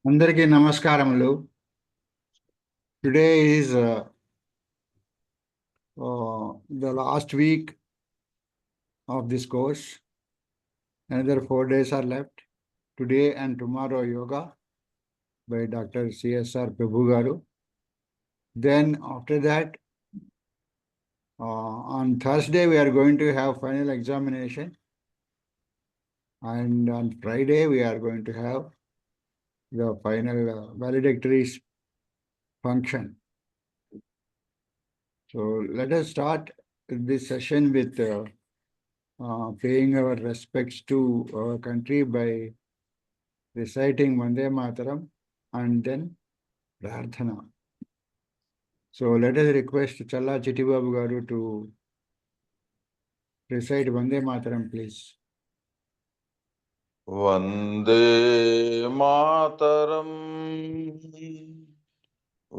అందరికీ నమస్కారములు. Today is the last week of this course. Another 4 days are left. Today and tomorrow yoga by Dr. CSR Prabhu Garu. Then after that, on Thursday we are going to have final examination, and on Friday we are going to have the final valedictory function. So let us start this session with paying our respects to our country by reciting Vande Mataram and then Prarthana. So let us request Challa Chittibabu Garu to recite Vande Mataram, please. Vande Mataram,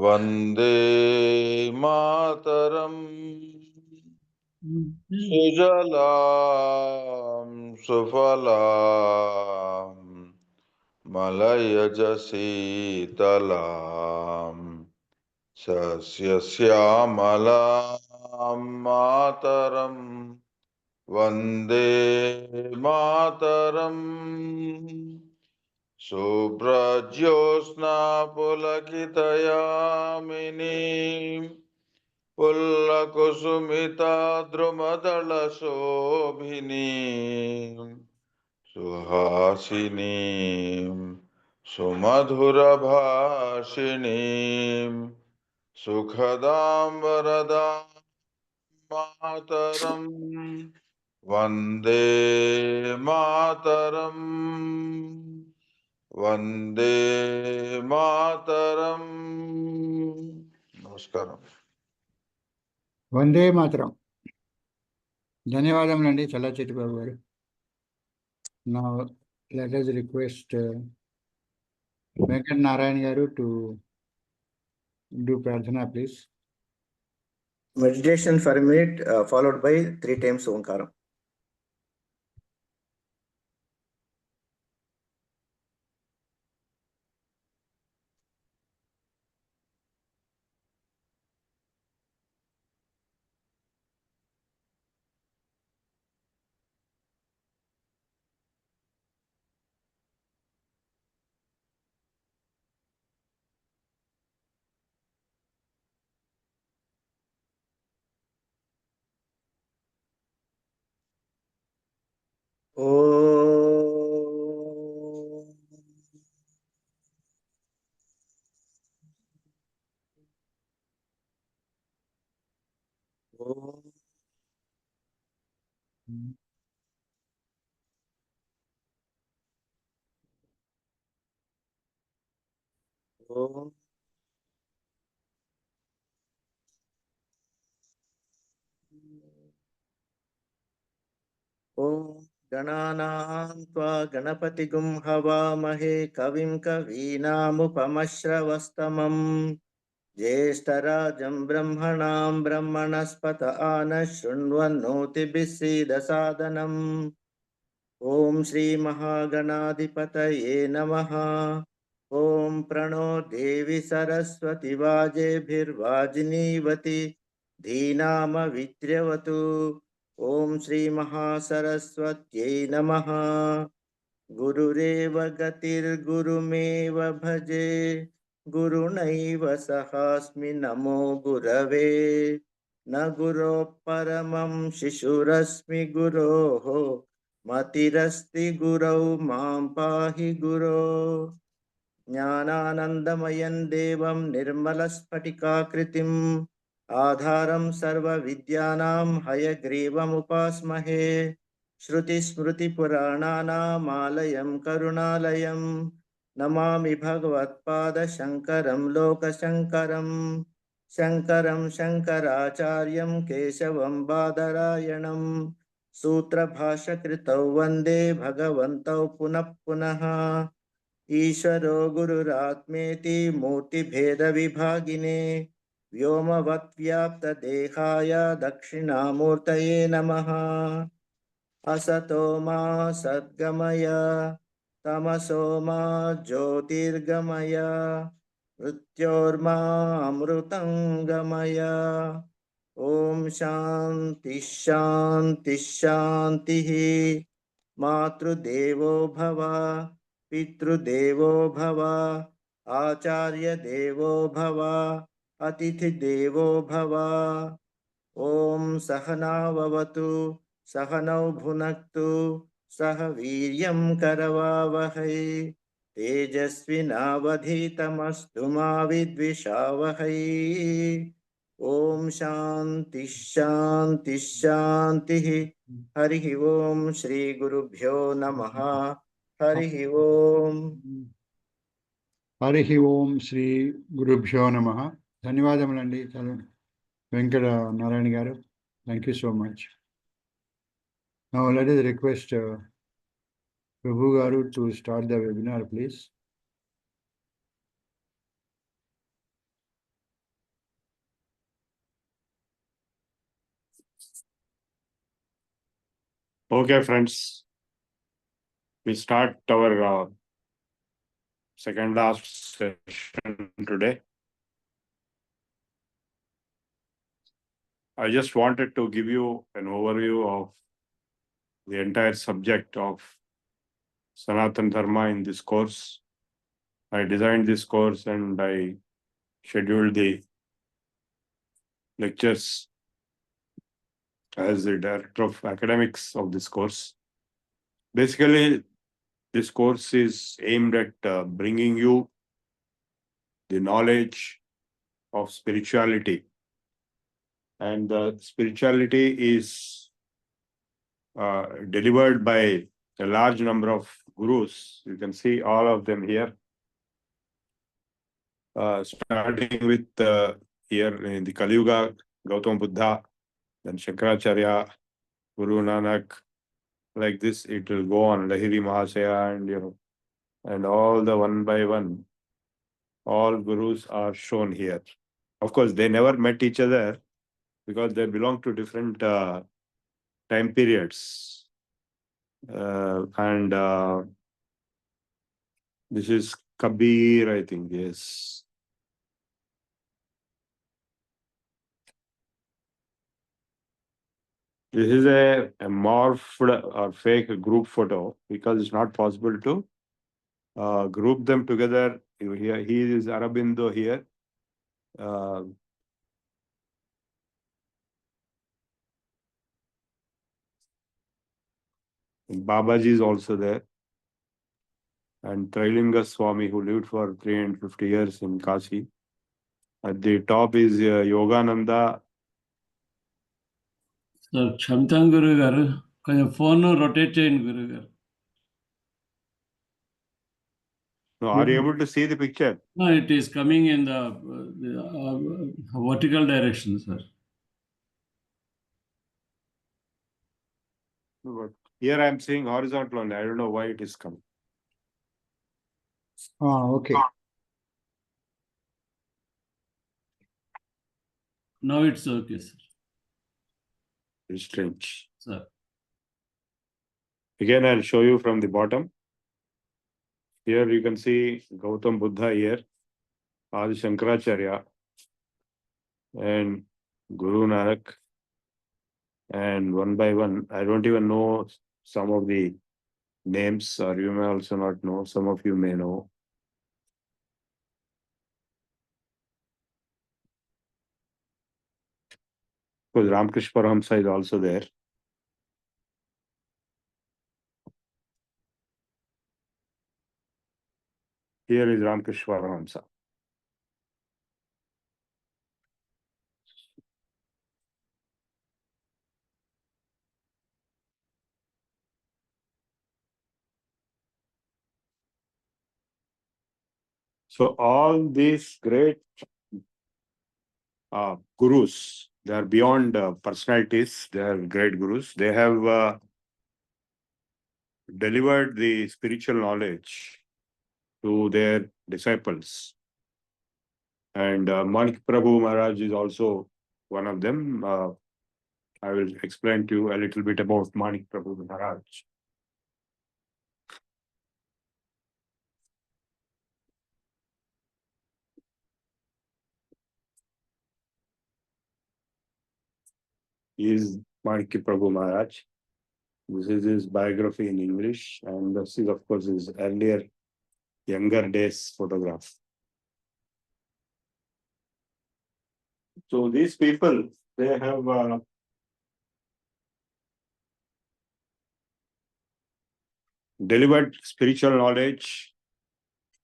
Vande Mataram, Sujalam Sufalam, Malayaj Sitalam, Sasya Syamalam Mataram, Vande Mataram, Subrajyosna Pulakitayamini, Pullakusumita Drumadala Shobhini, Suhasini, Sumadhura Bhashini, Sukhadam Varadam Mataram, Vande Mataram, Vande Mataram. Namaskaram. Vande Mataram. ధన్యవాదములండి చల్లా చిట్టిబాబు గారు. Now let us request Venkat Narayan Garu to do Prarthana, please. Meditation for a minute, followed by 3 times Omkaram. गणानां त्वा गणपतिगुं हवामहे कविं कवीनामुपमश्रवस्तमम् ज्येष्ठराजं ब्रह्मणां ब्रह्मणस्पत आनः शृण्वन्नोतिभिः सीदसादनम् ॐ श्रीमहागणाधिपतये नमः। ॐ प्रणो देवी सरस्वती वाजेभिर्वाजिनीवती धीनामविद्र्यवतु। ॐ श्रीमहासरस्वत्यै नमः। गुरुरेव गतिर्गुरुमेव भजे गुरुनैव सहास्मि नमो गुरवे न गुरोः परमं शिशुरस्मि गुरोः मतिरस्ति गुरौ मां पाहि गुरो। ज्ञानानन्दमयं देवं निर्मलस्फटिकाकृतिम् आधारं सर्वविद्यानां हयग्रीवमुपास्महे। श्रुतिस्मृतिपुराणानामालयं करुणालयं नमामि भगवत्पादशङ्करं लोकशङ्करं। शङ्करं शङ्कराचार्यं केशवं बादरायणं सूत्रभाष्यकृतौ वन्दे भगवन्तौ पुनः पुनः। ईश्वरो गुरुरात्मेति मूर्तिभेदविभागिने व्योमवद्व्याप्तदेहाय दक्षिणामूर्तये नमः। असतो मा सद्गमय तमसो मा ज्योतिर्गमय मृत्योर्मा अमृतं गमय ॐ शान्ति शान्ति शान्तिः मातृदेवो भव पितृदेवो भव आचार्यदेवो भव अतिथिदेवो भव ॐ सहनाववतु सहनौ भुनक्तु सह वीर्यं करवावहै तेजस्विनावधीतमस्तु मा विद्विषावहै ॐ शान्ति शान्ति शान्तिः हरिः ॐ श्रीगुरुभ्यो नमः हरिः ॐ హరి ఓం శ్రీ గురుభ్యో నమ. ధన్యవాదములండి వెంకట నారాయణ గారు. Thank you so much. Now let us request Prabhu garu to start the webinar, please. Okay, friends, we start our second last session today. I just wanted to give you an overview of the entire subject of Sanatana Dharma in this course. I designed this course and I scheduled the lectures as the director of academics of this course. Basically, this course is aimed at bringing you the knowledge of spirituality. And the spirituality is delivered by a large number of gurus. You can see all of them here. Starting with here in the Kali Yuga, Gautama Buddha, then Shankaracharya, Guru Nanak, like this, it will go on, Lahiri Mahasaya, and and all the one by one, all gurus are shown here. Of course, they never met each other because they belong to different time periods. And this is Kabir, I think, yes. This is a morphed or fake group photo because it's not possible to group them together. Here, he is Aurobindo here. Babaji is also there. And Trailinga Swami, who lived for 350 years in Kashi. At the top is Yogananda. So, Kshamtan Guru garu, konచెం phone rotate చేయండి Guru garu. No, are you able to see the picture? No, it is coming in the vertical direction, sir. But here I am seeing horizontal only. I don't know why it is coming. Okay. Now it's okay, sir. It's strange. Sir. Again, I'll show you from the bottom. Here you can see Gautam Buddha here, Adi Shankaracharya, and Guru Nanak. And one by one, I don't even know some of the names, or you may also not know. Some of you may know. Because Ramakrishna Paramahamsa is also there. Here is Ramakrishna Paramahamsa. So all these great gurus, they are beyond personalities, they are great gurus. They have delivered the spiritual knowledge to their disciples. And Manik Prabhu Maharaj is also one of them. I will explain to you a little bit about Manik Prabhu Maharaj. is Manikya Prabhu Maharaj. This is his biography in English, and this is, of course, his earlier, younger days photograph. So these people, they have delivered spiritual knowledge.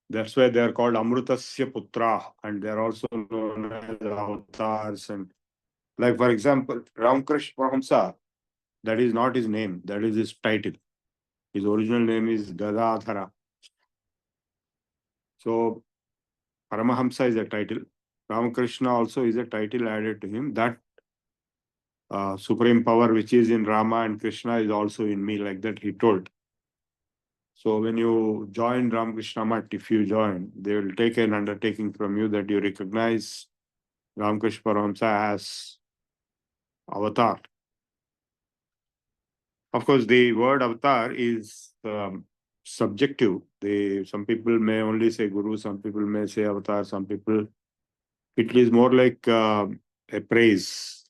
That's why they are called Amrutasya Putra, and they are also known as avatars. And like, for example, Ramakrishna Paramhamsa, that is not his name, that is his title. His original name is Gadadhara. So Paramahamsa is a title. Ramakrishna also is a title added to him. That supreme power which is in Rama and Krishna is also in me, like that he told. So when you join Ramakrishna Math, if you join, they will take an undertaking from you that you recognize Ramakrishna Paramhamsa as avatar. Of course, the word avatar is subjective. Some people may only say Guru, some people may say avatar, some people, it is more like a praise.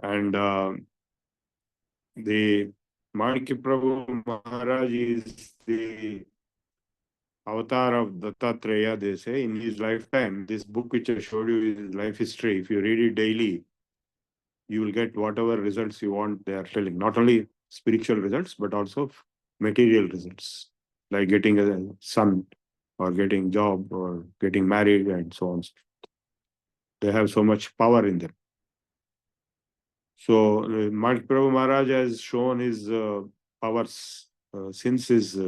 And the Manikya Prabhu Maharaj is the avatar of Dattatreya, they say, in his lifetime. This book which I showed you is life history. If you read it daily, you will get whatever results you want they are telling. Not only spiritual results, but also material results, like getting a son, or getting job, or getting married, and so on. They have so much power in them. So Manikya Prabhu Maharaj has shown his powers since his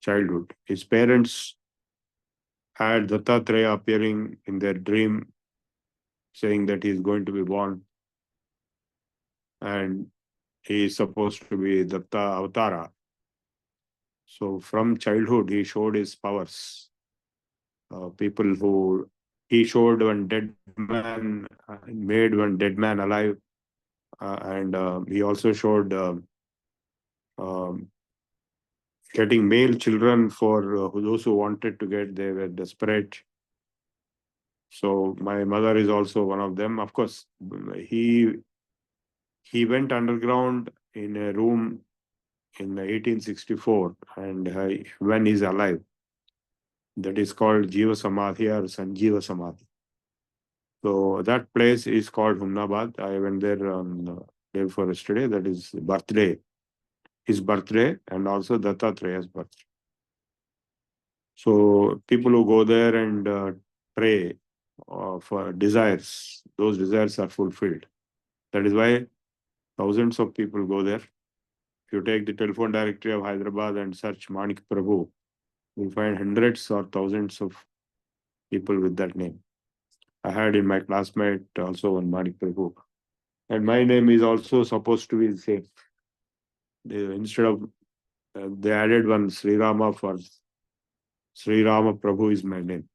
childhood. His parents had Dattatreya appearing in their dream, saying that he is going to be born, and he is supposed to be Datta Avatara. So from childhood, he showed his powers. People who he showed one dead man, made one dead man alive, and he also showed getting male children for those who wanted to get. They were desperate. So my mother is also one of them. Of course, he went underground in a room in 1864, and when he's alive, that is called Jiva Samadhi or Sanjeeva Samadhi. So that place is called Humnabad. I went there on day before yesterday. That is birthday, his birthday, and also Dattatreya's birthday. So people who go there and pray for desires, those desires are fulfilled. That is why thousands of people go there. If you take the telephone directory of Hyderabad and search Manikya Prabhu, you'll find hundreds or thousands of people with that name. I had in my classmate also one Manikya Prabhu. And my name is also supposed to be the same. Instead of, they added one Sri Rama for Sri Rama Prabhu is my name.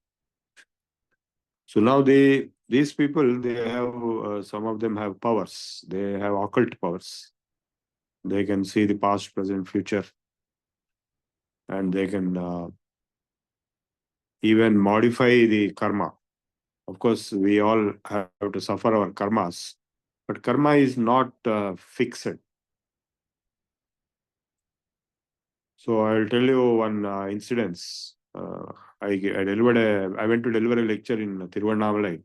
So now these people, they have, some of them have powers. They have occult powers. They can see the past, present, future. And they can even modify the karma. Of course, we all have to suffer our karmas. But karma is not fixed. So I'll tell you one incidence. I went to deliver a lecture in Tiruvannamalai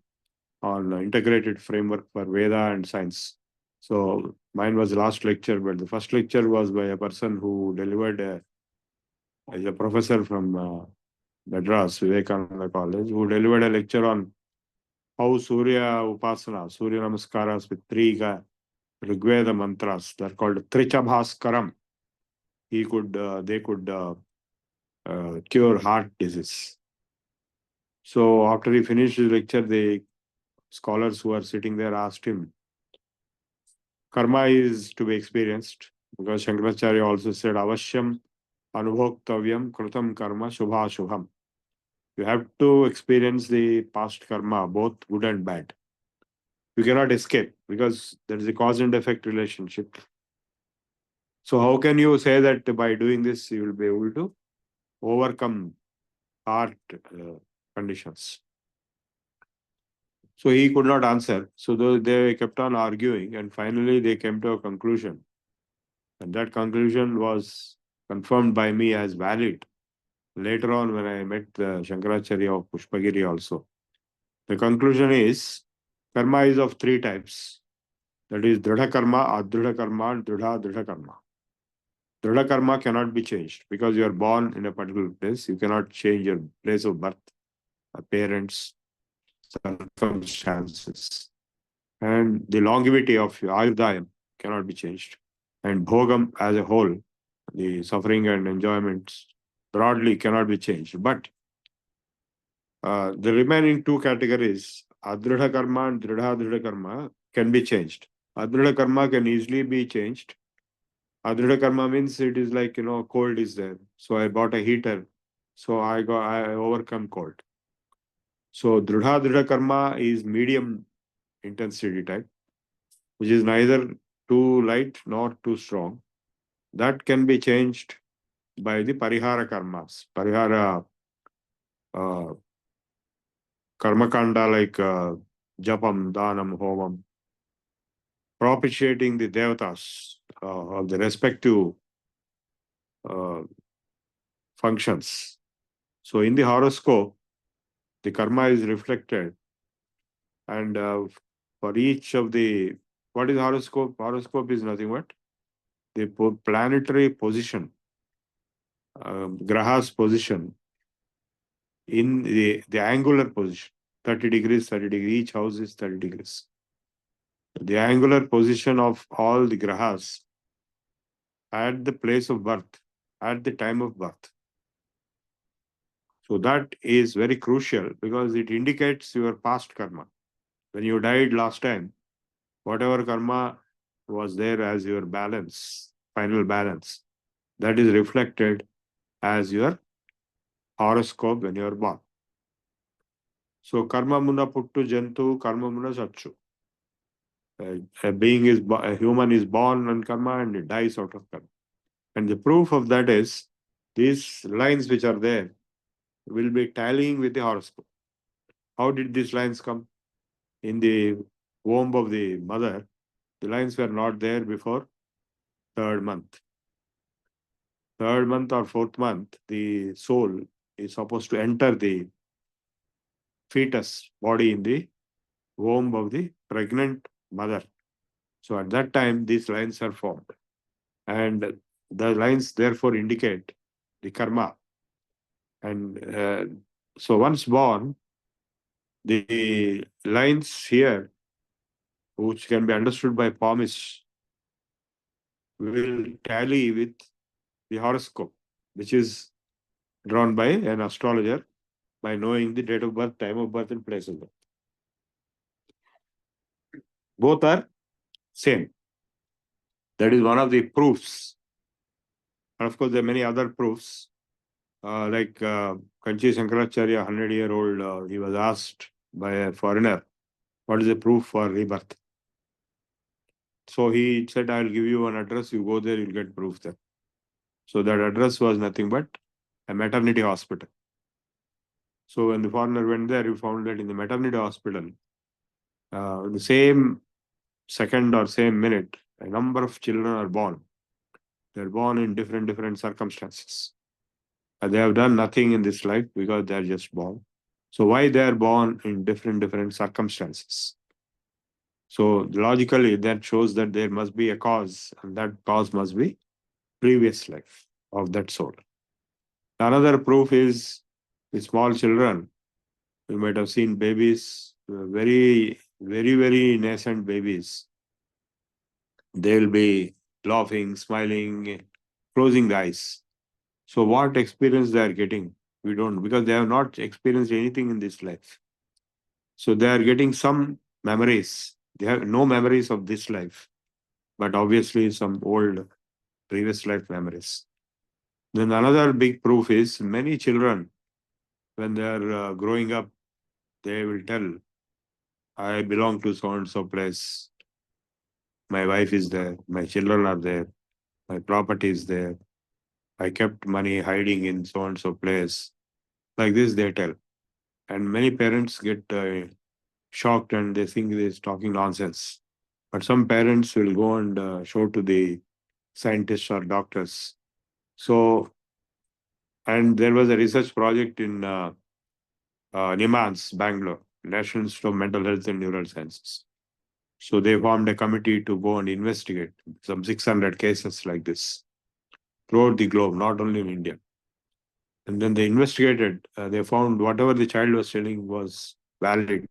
on integrated framework for Veda and science. So mine was the last lecture, but the first lecture was by a person who delivered as a professor from Madras, Vivekananda College, who delivered a lecture on how Surya Upasana, Surya Namaskaras with three Rigveda mantras, they're called Trichabhaskaram. They could cure heart disease. So after he finished his lecture, the scholars who are sitting there asked him, karma is to be experienced, because Shankaracharya also said, avashyam anubhoktavyam krutam karma shubha shubham. You have to experience the past karma, both good and bad. You cannot escape, because there is a cause and effect relationship. So how can you say that by doing this you will be able to overcome heart conditions? So he could not answer. So they kept on arguing, and finally they came to a conclusion. And that conclusion was confirmed by me as valid later on when I met the Shankaracharya of Pushpagiri also. The conclusion is karma is of three types. That is Dridha karma, Adridha karma, and Dridha karma. Dridha karma cannot be changed because you are born in a particular place. You cannot change your place of birth, parents, circumstances. And the longevity of your Ayurdayam cannot be changed. And Bhogam as a whole, the suffering and enjoyments broadly cannot be changed. But the remaining two categories, Adridha karma and Dridha karma, can be changed. Adridha karma can easily be changed. Adridha karma means it is like, cold is there. So I bought a heater. So I overcome cold. So Dridha karma is medium intensity type, which is neither too light nor too strong. That can be changed by the parihara karmas. Parihara karma kanda like japam, danam, homam, propitiating the devatas of the respective functions. So in the horoscope, the karma is reflected, and for each of the, what is horoscope? Horoscope is nothing but the planetary position, graha's position in the angular position, 30 degrees, 30 degrees, each house is 30 degrees. The angular position of all the grahas at the place of birth, at the time of birth. So that is very crucial because it indicates your past karma. When you died last time, whatever karma was there as your balance, final balance, that is reflected as your horoscope when you are born. So karma muna puttu jantu, karma muna sachu. A human is born on karma and it dies out of karma. And the proof of that is these lines which are there will be tallying with the horoscope. How did these lines come? In the womb of the mother, the lines were not there before third month. Third month or fourth month, the soul is supposed to enter the fetus body in the womb of the pregnant mother. So at that time, these lines are formed. And the lines therefore indicate the karma. And so once born, the lines here, which can be understood by palmists, will tally with the horoscope, which is drawn by an astrologer by knowing the date of birth, time of birth, and place of birth. Both are same. That is one of the proofs. And of course, there are many other proofs. Like Kanchi Shankaracharya, 100-year-old, he was asked by a foreigner, what is the proof for rebirth? So he said, I'll give you an address, you go there, you'll get proof there. So that address was nothing but a maternity hospital. So when the foreigner went there, he found that in the maternity hospital, the same second or same minute, a number of children are born. They're born in different circumstances. They have done nothing in this life because they're just born. So why they are born in different circumstances? So logically, that shows that there must be a cause, and that cause must be previous life of that soul. Another proof is with small children. You might have seen babies, very nascent babies. They'll be laughing, smiling, closing the eyes. So what experience they are getting? We don't, because they have not experienced anything in this life. So they are getting some memories. They have no memories of this life, but obviously some old previous life memories. Then another big proof is many children, when they are growing up, they will tell, I belong to so and so place. My wife is there. My children are there. My property is there. I kept money hiding in so and so place. Like this, they tell. And many parents get shocked and they think he's talking nonsense. But some parents will go and show to the scientists or doctors. So, and there was a research project in NIMHANS, Bangalore, National Institute of Mental Health and Neural Sciences. So they formed a committee to go and investigate some 600 cases like this throughout the globe, not only in India. And then they investigated, they found whatever the child was telling was valid.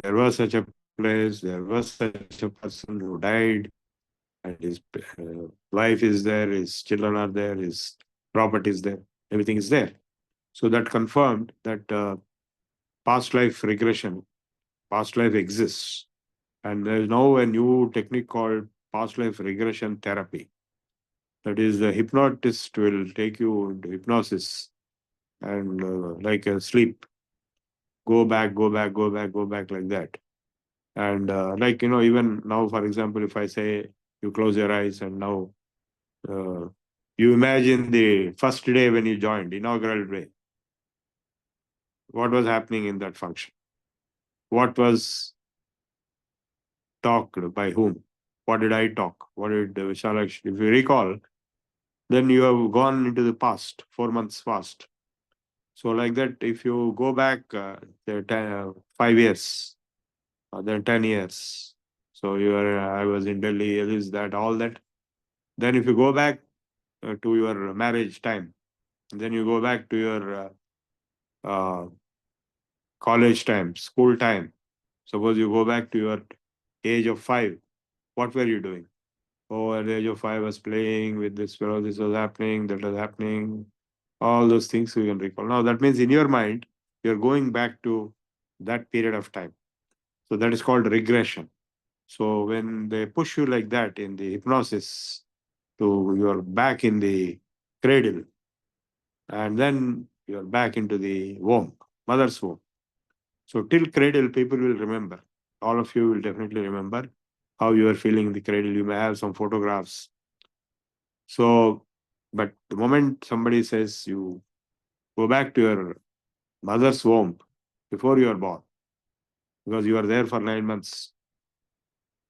There was such a place, there was such a person who died, and his wife is there, his children are there, his property is there, everything is there. So that confirmed that past life regression, past life exists. And there is now a new technique called past life regression therapy. That is, the hypnotist will take you into hypnosis and like a sleep, go back, go back, go back, go back like that. And like, even now, for example, if I say you close your eyes and now you imagine the first day when you joined, inaugural day, what was happening in that function? What was talked by whom? What did I talk? What did Vishalaksh? If you recall, then you have gone into the past, 4 months past. So like that, if you go back 5 years, then 10 years. So I was in Delhi, this, that, all that. Then if you go back to your marriage time, then you go back to your college time, school time. Suppose you go back to your age of 5, what were you doing? Oh, at the age of 5, I was playing with this fellow, this was happening, that was happening. All those things you can recall. Now that means in your mind, you're going back to that period of time. So that is called regression. So when they push you like that in the hypnosis, to you're back in the cradle, and then you're back into the womb, mother's womb. So till cradle, people will remember. All of you will definitely remember how you are feeling in the cradle. You may have some photographs. So, but the moment somebody says you go back to your mother's womb before you are born, because you are there for 9 months,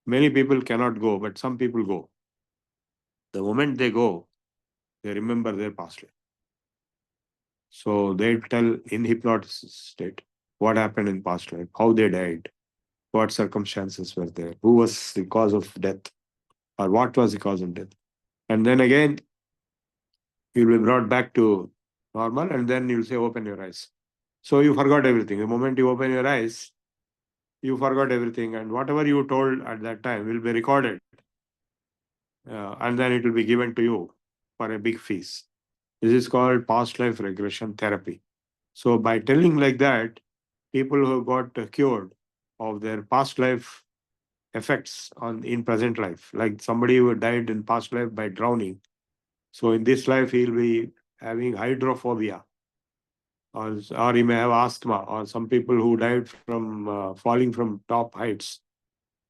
many people cannot go, but some people go. The moment they go, they remember their past life. So they tell in hypnosis state what happened in past life, how they died, what circumstances were there, who was the cause of death, or what was the cause of death. And then again, you'll be brought back to normal, and then you'll say, open your eyes. So you forgot everything. The moment you open your eyes, you forgot everything, and whatever you told at that time will be recorded. And then it will be given to you for a big fees. This is called past life regression therapy. So by telling like that, people who got cured of their past life effects in present life, like somebody who died in past life by drowning. So in this life, he'll be having hydrophobia, or he may have asthma, or some people who died from falling from top heights,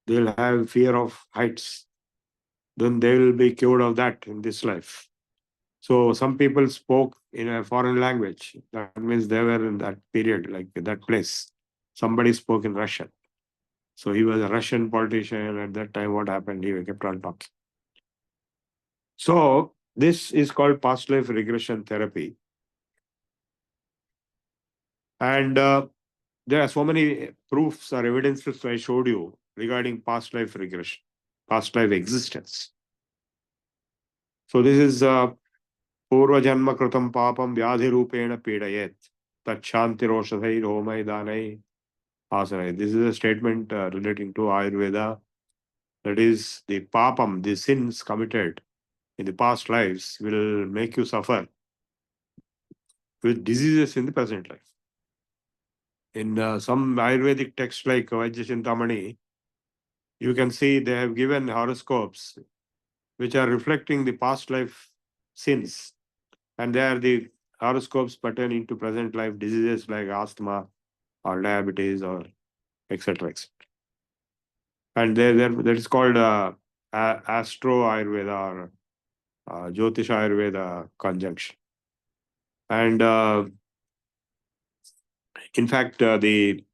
they'll have fear of heights. Then they will be cured of that in this life. So some people spoke in a foreign language. That means they were in that period, like that place. Somebody spoke in Russian. So he was a Russian politician at that time. What happened? He kept on talking. So this is called past life regression therapy. And there are so many proofs or evidences I showed you regarding past life regression, past life existence. So this is Purva Janma Kritam Papam Vyadhi Rupena Pidayet Tatshantiroshadhai Romai Danai Asanai. This is a statement relating to Ayurveda. That is, the papam, the sins committed in the past lives will make you suffer with diseases in the present life. In some Ayurvedic texts like Vajjachintamani, you can see they have given horoscopes which are reflecting the past life sins. And they are the horoscopes pertaining to present life diseases like asthma or diabetes or etc. etc. And that is called Astro Ayurveda or Jyotish Ayurveda conjunction. And in fact, the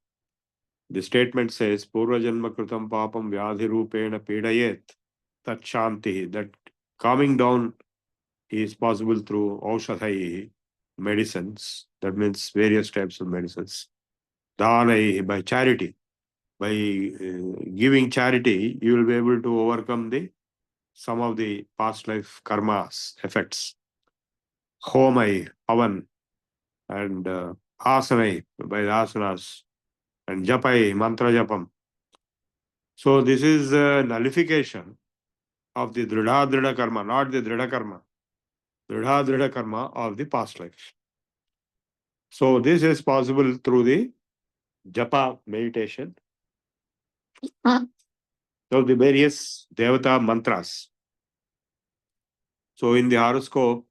The statement says, Purva Janma Kritam Papam Vyadhi Rupena Pidayet Tat Shanti. That calming down is possible through Aushadhai, medicines. That means various types of medicines. Dhanai, by charity. By giving charity, you will be able to overcome some of the past life karmas effects. Homai, Havan, and Asanai, by the asanas, and Japai, mantra japam. So this is a nullification of the Dridha karma, not the Dridha karma. Dridha karma of the past life. So this is possible through the japa meditation. So the various devata mantras. So in the horoscope,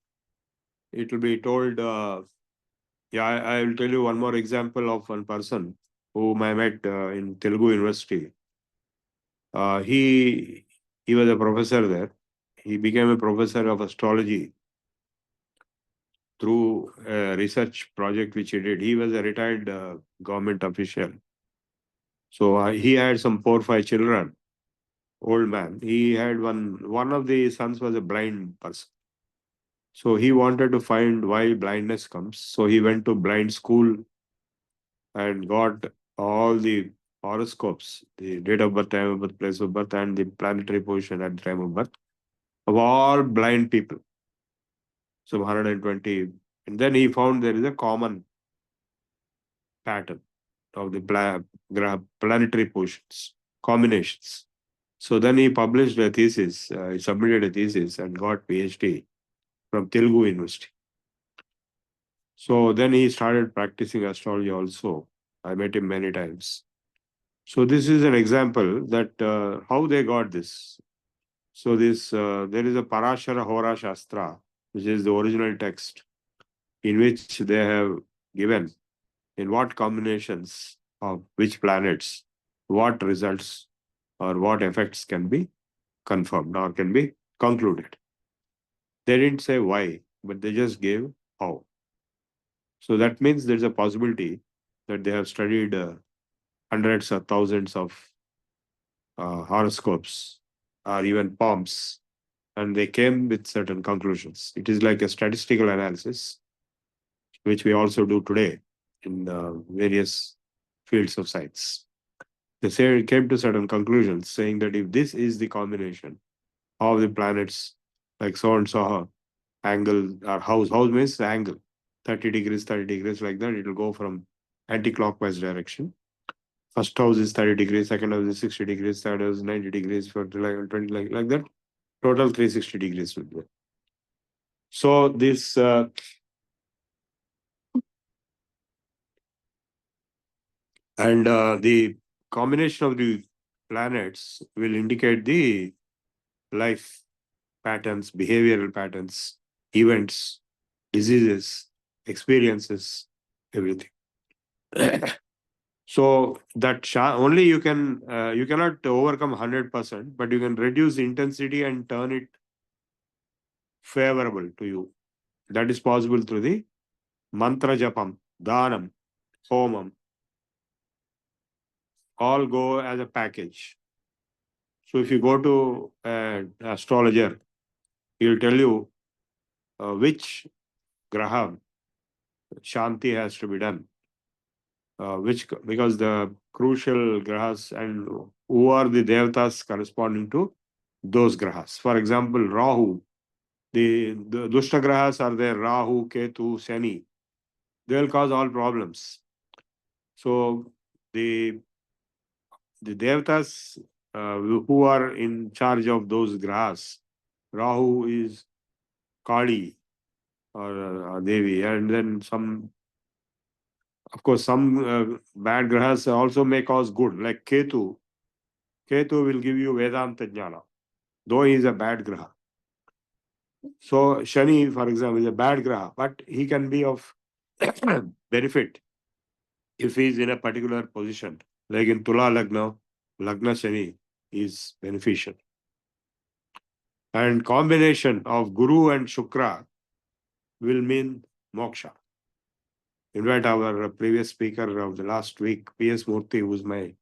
it will be told, I will tell you one more example of one person whom I met in Telugu University. He was a professor there. He became a professor of astrology through a research project which he did. He was a retired government official. So he had some 4 or 5 children, old man. He had one of the sons was a blind person. So he wanted to find why blindness comes. So he went to blind school and got all the horoscopes, the date of birth, time of birth, place of birth, and the planetary position at the time of birth of all blind people. So 120. And then he found there is a common pattern of the planetary positions, combinations. So then he published a thesis, he submitted a thesis and got PhD from Telugu University. So then he started practicing astrology also. I met him many times. So this is an example that how they got this. So this there is a Parashara Hora Shastra, which is the original text, in which they have given in what combinations of which planets, what results or what effects can be confirmed or can be concluded. They didn't say why, but they just gave how. So that means there's a possibility that they have studied hundreds or thousands of horoscopes or even palms, and they came with certain conclusions. It is like a statistical analysis, which we also do today in various fields of science. They came to certain conclusions saying that if this is the combination of the planets, like so and so angle or house means the angle, 30 degrees, like that, it will go from anti-clockwise direction. First house is 30 degrees, second house is 60 degrees, third house is 90 degrees, for 20, like that. Total 360 degrees will be. So this and the combination of the planets will indicate the life patterns, behavioral patterns, events, diseases, experiences, everything. So that only you cannot overcome 100%, but you can reduce the intensity and turn it favorable to you. That is possible through the mantra japam, dhanam, homam. All go as a package. So if you go to an astrologer, he'll tell you which graha shanti has to be done. Because the crucial grahas and who are the devatas corresponding to those grahas. For example, Rahu, the dushta grahas are there, Rahu, Ketu, Shani. They will cause all problems. So the devatas who are in charge of those grahas, Rahu is Kali or Devi, and then some, of course, some bad grahas also may cause good, like Ketu. Ketu will give you Vedanta Jnana, though he is a bad graha. So Shani, for example, is a bad graha, but he can be of benefit if he is in a particular position. Like in Tula Lagna, Lagna Shani is beneficial. And combination of Guru and Shukra will mean moksha. In fact, our previous speaker of the last week, P.S. Murthy, who is my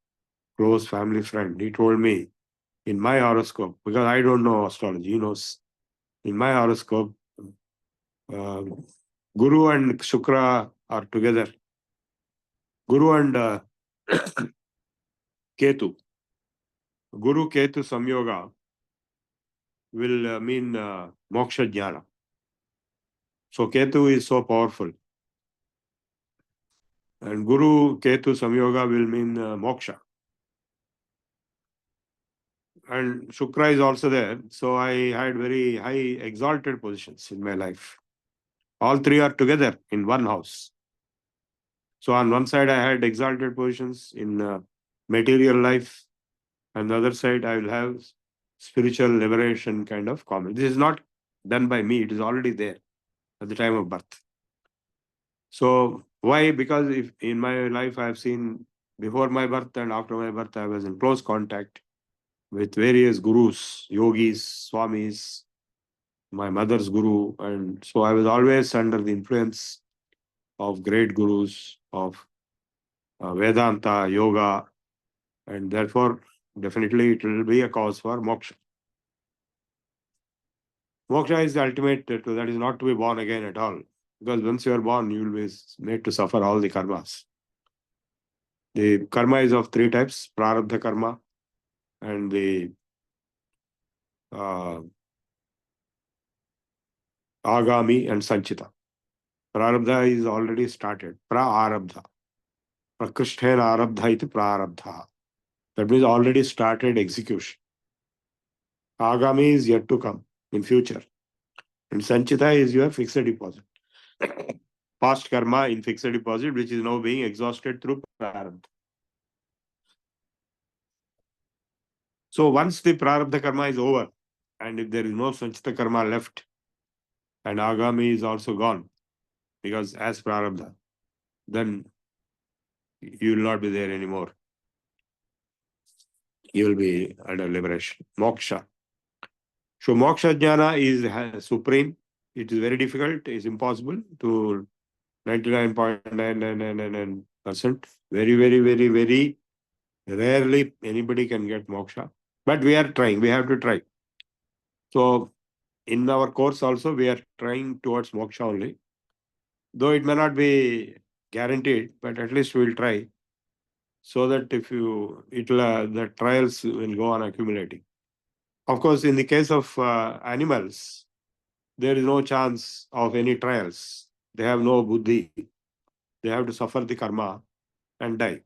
close family friend, he told me in my horoscope, because I don't know astrology, he knows. In my horoscope, Guru and Shukra are together. Guru and Ketu. Guru Ketu Samyoga will mean Moksha Jnana. So Ketu is so powerful. And Guru Ketu Samyoga will mean Moksha. And Shukra is also there. So I had very high exalted positions in my life. All three are together in one house. So on one side, I had exalted positions in material life. And the other side, I will have spiritual liberation kind of comment. This is not done by me. It is already there at the time of birth. So why? Because if in my life, I have seen before my birth and after my birth, I was in close contact with various gurus, yogis, swamis, my mother's guru. And so I was always under the influence of great gurus, of Vedanta, yoga, and therefore definitely it will be a cause for moksha. Moksha is the ultimate, that is not to be born again at all. Because once you are born, you will be made to suffer all the karmas. The karma is of three types: prarabdha karma and the agami and sanchita. Prarabdha is already started. Pra-arabdha. Prakrishtena arabdha iti prarabdha. That means already started execution. Agami is yet to come in future. And sanchita is your fixed deposit. Past karma in fixed deposit, which is now being exhausted through prarabdha. So once the prarabdha karma is over, and if there is no sanchita karma left, and agami is also gone, because as prarabdha, then you will not be there anymore. You will be under liberation. Moksha. So moksha jnana is supreme. It is very difficult. It is impossible to 99.9999%. Very, very, very, very rarely anybody can get moksha. But we are trying. We have to try. So in our course also, we are trying towards moksha only. Though it may not be guaranteed, but at least we will try. So that if the trials will go on accumulating. Of course, in the case of animals, there is no chance of any trials. They have no buddhi. They have to suffer the karma and die.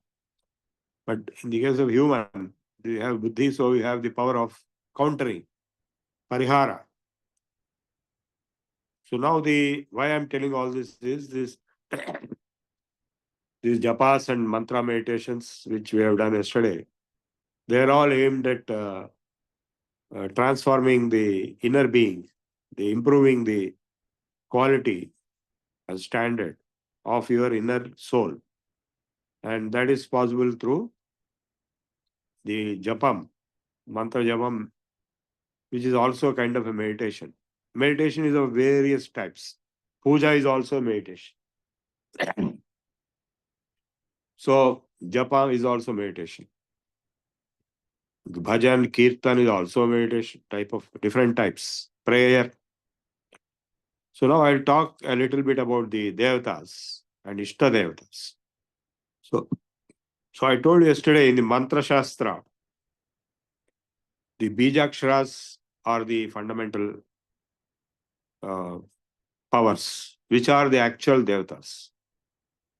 But in the case of human, they have buddhi, so we have the power of countering, parihara. So now why I'm telling all this is these japas and mantra meditations, which we have done yesterday, they are all aimed at transforming the inner being, improving the quality and standard of your inner soul. And that is possible through the japam, mantra japam, which is also a kind of a meditation. Meditation is of various types. Puja is also meditation. So japa is also meditation. Bhajan, kirtan is also meditation, different types. Prayer. So now I'll talk a little bit about the devatas and ishta devatas. So I told you yesterday in the mantra shastra, the bijaksharas are the fundamental powers, which are the actual devatas.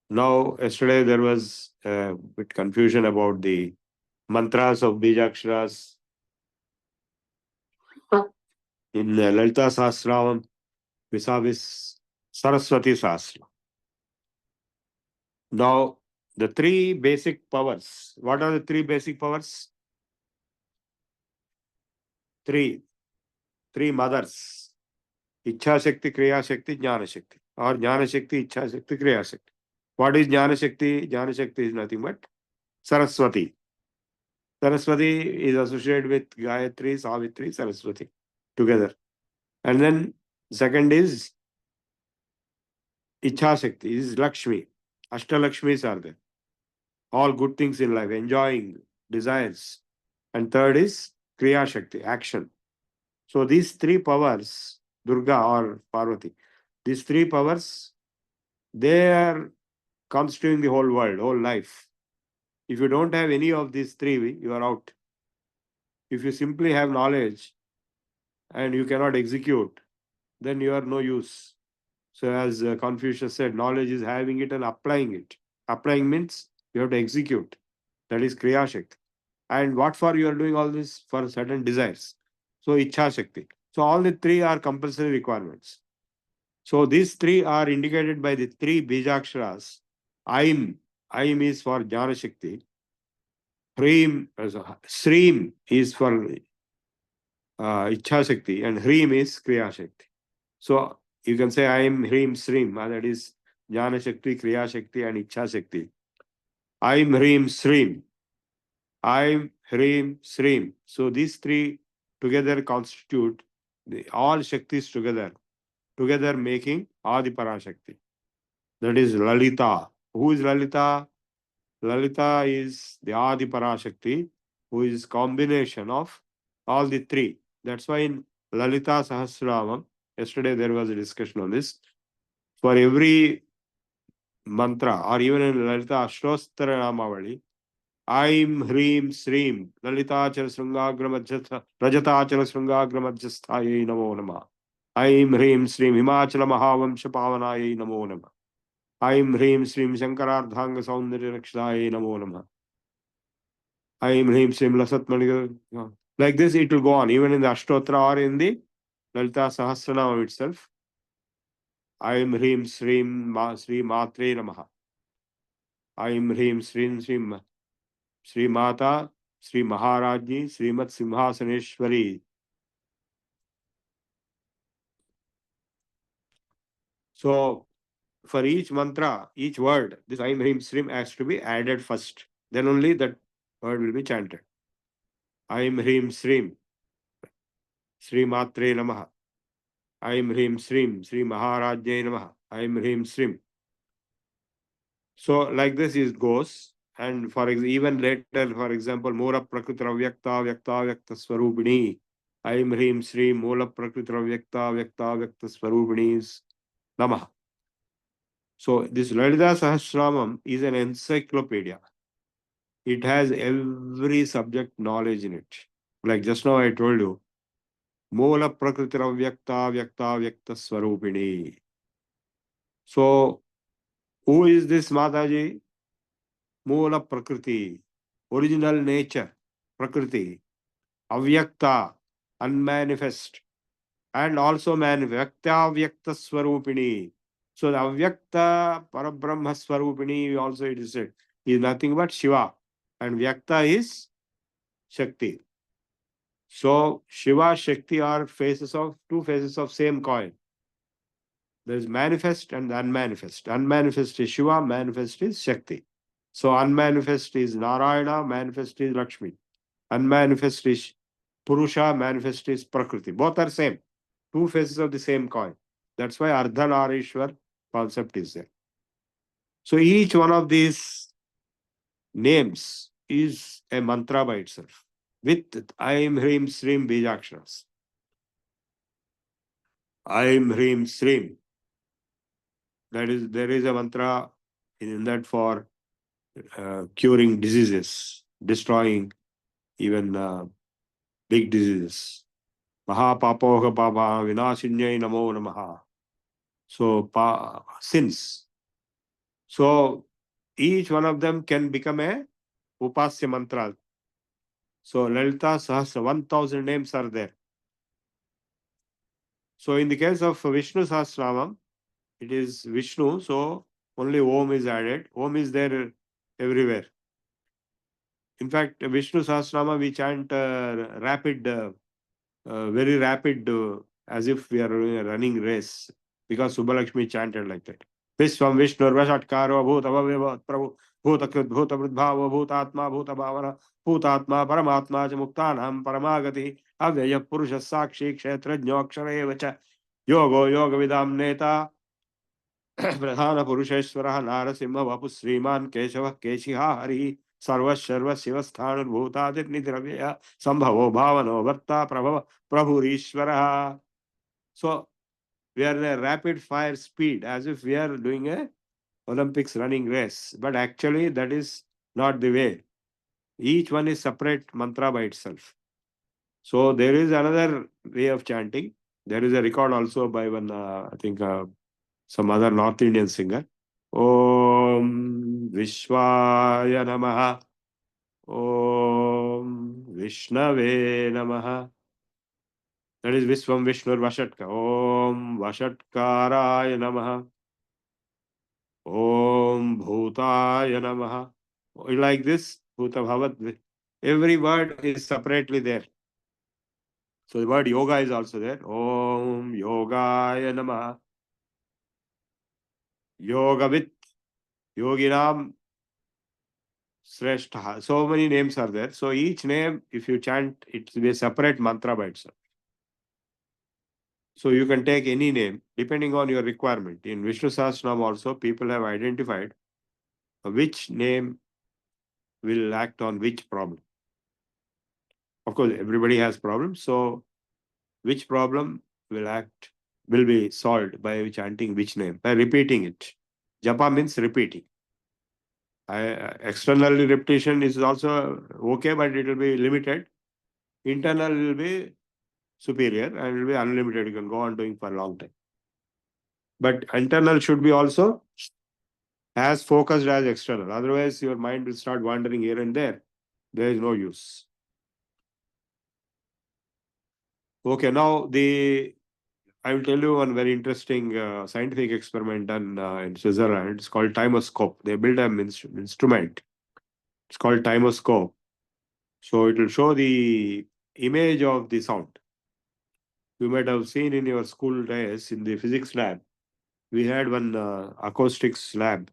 Now, yesterday there was a bit confusion about the mantras of bijaksharas in Lalita Sahasranam vis-a-vis Saraswati Sahasranam. Now, the three basic powers. What are the three basic powers? Three mothers. Ichha Shakti, Kriya Shakti, Jnana Shakti. Or Jnana Shakti, Ichha Shakti, Kriya Shakti. What is Jnana Shakti? Jnana Shakti is nothing but Saraswati. Saraswati is associated with Gayatri, Savitri, Saraswati together. And then second is Ichha Shakti, is Lakshmi. Ashtalakshmis are there. All good things in life, enjoying, desires. And third is Kriya Shakti, action. So these three powers, Durga or Parvati, these three powers, they are constituting the whole world, whole life. If you don't have any of these three, you are out. If you simply have knowledge and you cannot execute, then you are no use. So as Confucius said, knowledge is having it and applying it. Applying means you have to execute. That is Kriya Shakti. And what for you are doing all this? For certain desires. So Ichha Shakti. So all the three are compulsory requirements. So these three are indicated by the three Bijaksharas. Aim is for Jnana Shakti. Sreem is for Ichha Shakti, and Hreem is Kriya Shakti. So you can say Aim, Hreem, Sreem, that is Jnana Shakti, Kriya Shakti, and Ichha Shakti. Aim, Hreem, Sreem. Aim, Hreem, Sreem. So these three together constitute all Shaktis together making Adi Parashakti. That is Lalita. Who is Lalita? Lalita is the Adi Parashakti, who is combination of all the three. That's why in Lalita Sahasranamam, yesterday there was a discussion on this. For every mantra, or even in Lalita Ashtostara Namavali, Aim, Hreem, Sreem, Lalitachara Srungagra Rajatachara Srungagra Madhyasthaye Namo Nama. Aim, Hreem, Sreem, Himachala Mahavamsha Pavanaye Namo Nama. Aim, Hreem, Sreem, Shankarardhanga Saundarya Rakshdaye Namo Nama. Aim, Hreem, Sreem, Lasat Maniga. Like this, it will go on, even in the Ashtotra or in the Lalita Sahasranama itself. Aim, Hreem, Sreem, Sri Matre Namaha. Aim, Hreem, Sreem, Sri Mata, Sri Maharaji, Srimat Simhasaneshwari. So, for each mantra, each word, this Aim, Hreem, Sreem has to be added first. Then only that word will be chanted. Aim, Hreem, Sreem, Sri Matre Namaha. Aim, Hreem, Sreem, Sri Maharajye Namaha. Aim, Hreem, Sreem. So, like this it goes. And for even later, for example, Mura Prakritra Vyakta Swarupini. Aim, Hreem, Sreem, Mula Prakritra Vyakta Swarupini is Namaha. So, this Lalita Sahasranamam is an encyclopedia. It has every subject knowledge in it. Like just now I told you, Mula Prakritra Vyakta Swarupini. So, who is this Mataji? Mula Prakriti, original nature, Prakriti, Avyakta, unmanifest, and also manifest, Vyakta Swarupini. So the Avyakta Parabrahma Swarupini also it is said is nothing but Shiva, and Vyakta is Shakti. So Shiva, Shakti are two faces of same coin. There is manifest and unmanifest. Unmanifest is Shiva, manifest is Shakti. So unmanifest is Narayana, manifest is Lakshmi. Unmanifest is Purusha, manifest is Prakriti. Both are same. Two faces of the same coin. That's why Ardhanarishwar concept is there. So each one of these names is a mantra by itself with Aim, Hreem, Sreem, Bijaksharas. Aim, Hreem, Sreem. There is a mantra in that for curing diseases, destroying even big diseases. Mahapapoha Papa Vinashinyai Namo Namaha. So sins. So each one of them can become a Upasya mantra. So Lalita Sahasra, 1000 names are there. So in the case of Vishnu Sahasranamam, it is Vishnu, so only Om is added. Om is there everywhere. In fact, Vishnu Sahasranama we chant very rapid, as if we are running race, because Subbalakshmi chanted like that. Vishwam Vishnur Vashatkaro Bhuta Bhavivat Prabhu Bhuta Krut Bhuta Vridbhava Bhutatma Bhuta Bhavana Bhutatma Paramatma Muktanam Paramagati Avyaya Purusha Sakshi Kshetrajno Akshare Vacha Yogo Yoga Vidam Neta. Pradhana Purusheshwara Narasimha Vapu Sriman Keshava Keshiha Hari Sarva Sharva Shivasthanar Bhutadir Nidravya Sambhavo Bhavano Varta Prabhava Prabhurishwara. So we are in a rapid fire speed as if we are doing a Olympics running race. But actually that is not the way. Each one is separate mantra by itself. So there is another way of chanting. There is a record also by one, I think, some other North Indian singer. Om Vishwaya Namaha. Om Vishnave Namaha. That is Vishwam Vishnur Vashatka. Om Vashatkaraya Namaha. Om Bhutaya Namaha. Like this, Bhuta Bhavat. Every word is separately there. So the word yoga is also there. Om Yogaya Namaha. Yogavit. Yoginam Sreshtaha. So many names are there. So each name, if you chant, it will be a separate mantra by itself. So you can take any name depending on your requirement. In Vishnu Sahasranam also, people have identified which name will act on which problem. Of course, everybody has problems. So which problem will be solved by chanting which name, by repeating it. Japa means repeating. External repetition is also okay, but it will be limited. Internal will be superior and it will be unlimited. You can go on doing for a long time. But internal should be also as focused as external. Otherwise, your mind will start wandering here and there. There is no use. Okay, now I will tell you one very interesting scientific experiment done in Switzerland. It's called Timoscope. They built an instrument. It's called Timoscope. So it will show the image of the sound. You might have seen in your school days in the physics lab. We had one acoustics lab.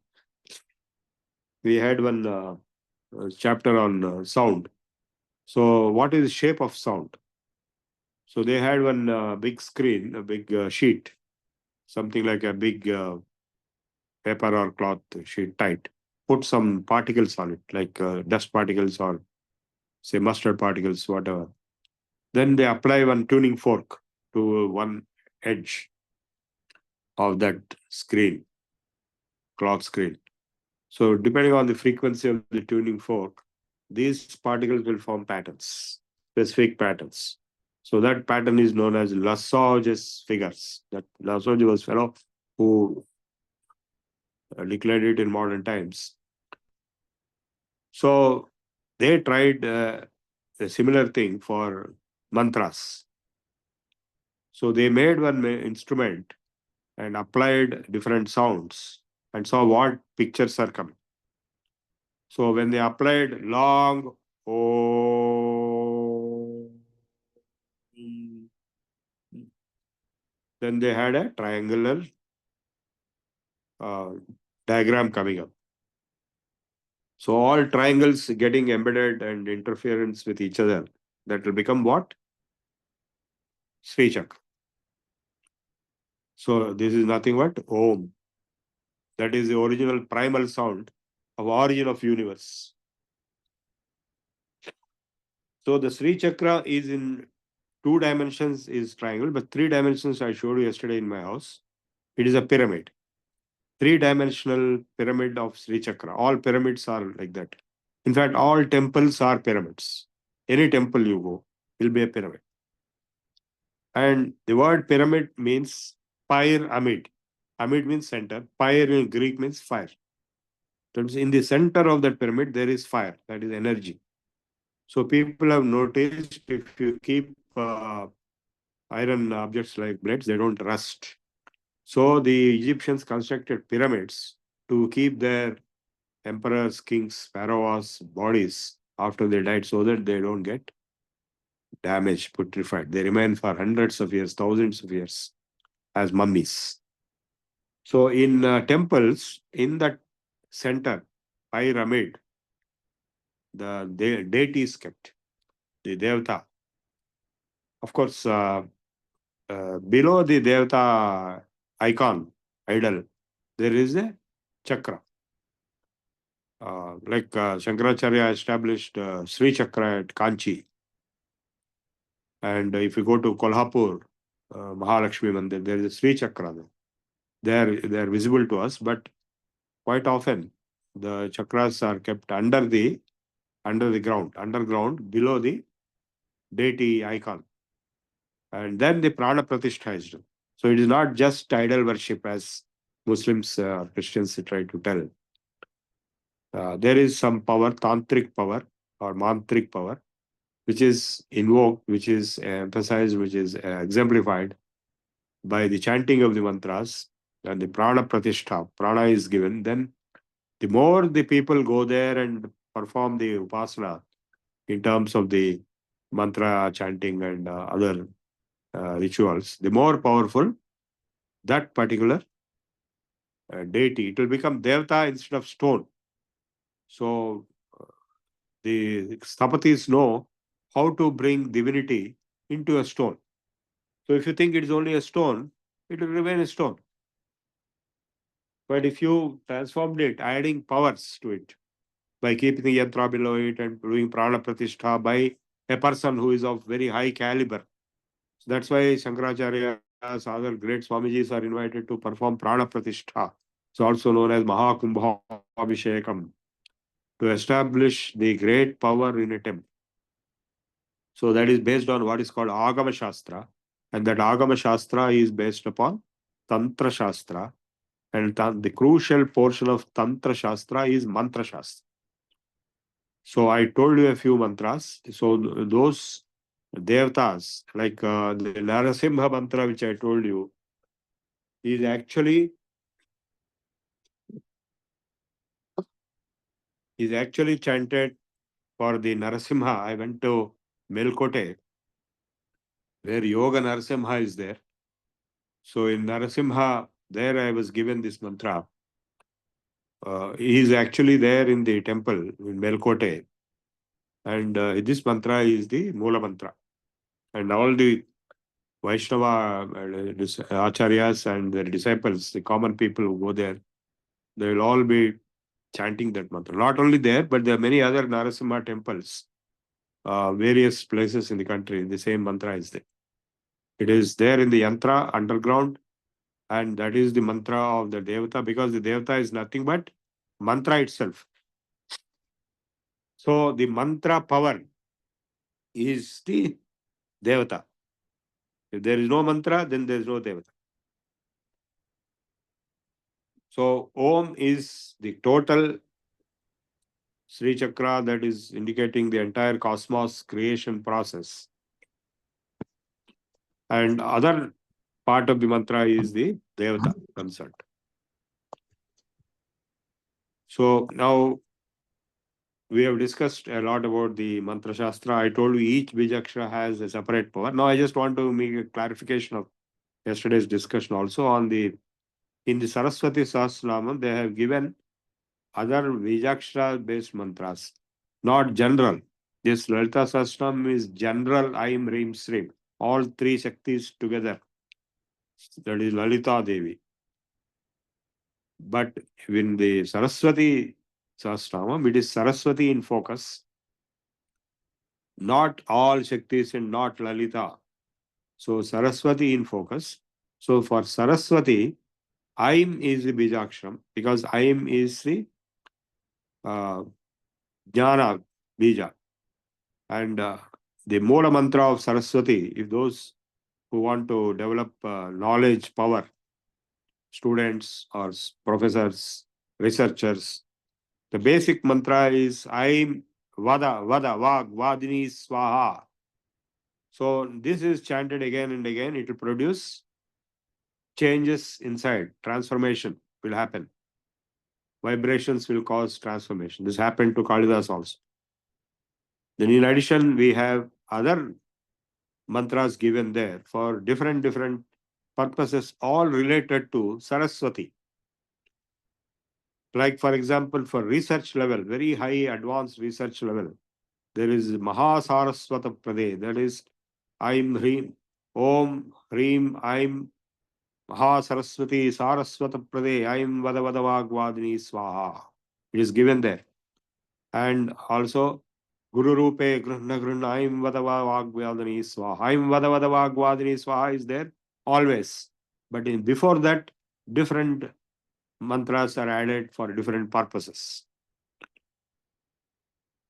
We had one chapter on sound. So what is the shape of sound? So they had one big screen, a big sheet, something like a big paper or cloth sheet tight. Put some particles on it, like dust particles or say mustard particles, whatever. Then they apply one tuning fork to one edge of that screen, clock screen. So depending on the frequency of the tuning fork, these particles will form patterns, specific patterns. So that pattern is known as Lassage's figures. That Lassage was fellow who declared it in modern times. So they tried a similar thing for mantras. So they made one instrument and applied different sounds and saw what pictures are coming. So when they applied long oh, then they had a triangular diagram coming up. So all triangles getting embedded and interference with each other, that will become what? Sri Chakra. So this is nothing but Om. That is the original primal sound of origin of universe. So the Sri Chakra is in 2 dimensions is triangle, but 3 dimensions I showed you yesterday in my house. It is a pyramid. 3-dimensional pyramid of Sri Chakra. All pyramids are like that. In fact, all temples are pyramids. Any temple you go will be a pyramid. And the word pyramid means pyre amid. Amid means center. Pyre in Greek means fire. That means in the center of that pyramid, there is fire. That is energy. So people have noticed if you keep iron objects like blades, they don't rust. So the Egyptians constructed pyramids to keep their emperors, kings, pharaohs' bodies after they died so that they don't get damaged, putrefied. They remain for hundreds of years, thousands of years as mummies. So in temples, in that center, pyramid, the deity is kept, the Devata. Of course, below the Devata icon, idol, there is a chakra. Like Shankaracharya established Sri Chakra at Kanchi. And if you go to Kolhapur, Mahalakshmi Mandir, there is a Sri Chakra there. They are visible to us, but quite often the chakras are kept under the ground, underground, below the deity icon. And then the prana pratishtha is done. So it is not just idol worship as Muslims, Christians try to tell. There is some power, tantric power or mantric power, which is invoked, which is emphasized, which is exemplified by the chanting of the mantras and the prana pratishtha. Prana is given. Then the more the people go there and perform the upasana in terms of the mantra chanting and other rituals, the more powerful that particular deity. It will become devata instead of stone. So the sthapatis know how to bring divinity into a stone. So if you think it is only a stone, it will remain a stone. But if you transformed it, adding powers to it, by keeping the yantra below it and doing prana pratishtha by a person who is of very high caliber. So that's why Shankaracharya, other great Swamijis are invited to perform prana pratishtha. It's also known as Mahakumbha Abhishekam, to establish the great power in a temple. So that is based on what is called Agama Shastra, and that Agama Shastra is based upon Tantra Shastra, and the crucial portion of Tantra Shastra is Mantra Shastra. So I told you a few mantras. So those devatas, like the Narasimha mantra, which I told you, is actually chanted for the Narasimha. I went to Melkote, where Yoga Narasimha is there. So in Narasimha, there I was given this mantra. He is actually there in the temple in Melkote. And this mantra is the Mula mantra. And all the Vaishnava acharyas and their disciples, the common people who go there, they will all be chanting that mantra. Not only there, but there are many other Narasimha temples, various places in the country. The same mantra is there. It is there in the yantra underground, and that is the mantra of the devata, because the devata is nothing but mantra itself. So the mantra power is the devata. If there is no mantra, then there is no devata. So Om is the total Sri Chakra that is indicating the entire cosmos creation process. And other part of the mantra is the devata concerned. So now we have discussed a lot about the mantra shastra. I told you each Bijakshara has a separate power. Now I just want to make a clarification of yesterday's discussion also on in the Saraswati Sahasranamam, they have given other Bijakshara based mantras, not general. This Lalita Sahasranam is general Aim Reem Srim, all three Shaktis together. That is Lalita Devi. But in the Saraswati Sahasranamam, it is Saraswati in focus, not all Shaktis and not Lalita. So Saraswati in focus. So for Saraswati, Aim is the Bijakshram, because Aim is the Jnana Bija. And the Mula mantra of Saraswati, if those who want to develop knowledge, power, students or professors, researchers, the basic mantra is Aim Vada, Vag, Vadini, Swaha. So this is chanted again and again. It will produce changes inside. Transformation will happen. Vibrations will cause transformation. This happened to Kalidas also. Then in addition, we have other mantras given there for different purposes, all related to Saraswati. Like for example, for research level, very high advanced research level, there is Mahasaraswata Prade, that is Aim Hreem, Om Hreem Aim Mahasaraswati Saraswata Prade Aim Vada Vada Vagvadini Swaha. It is given there. And also Guru Rupe Grihna Grihna Aim Vada Vagvadini Swaha. Aim Vada Vada Vagvadini Swaha is there always. But before that, different mantras are added for different purposes.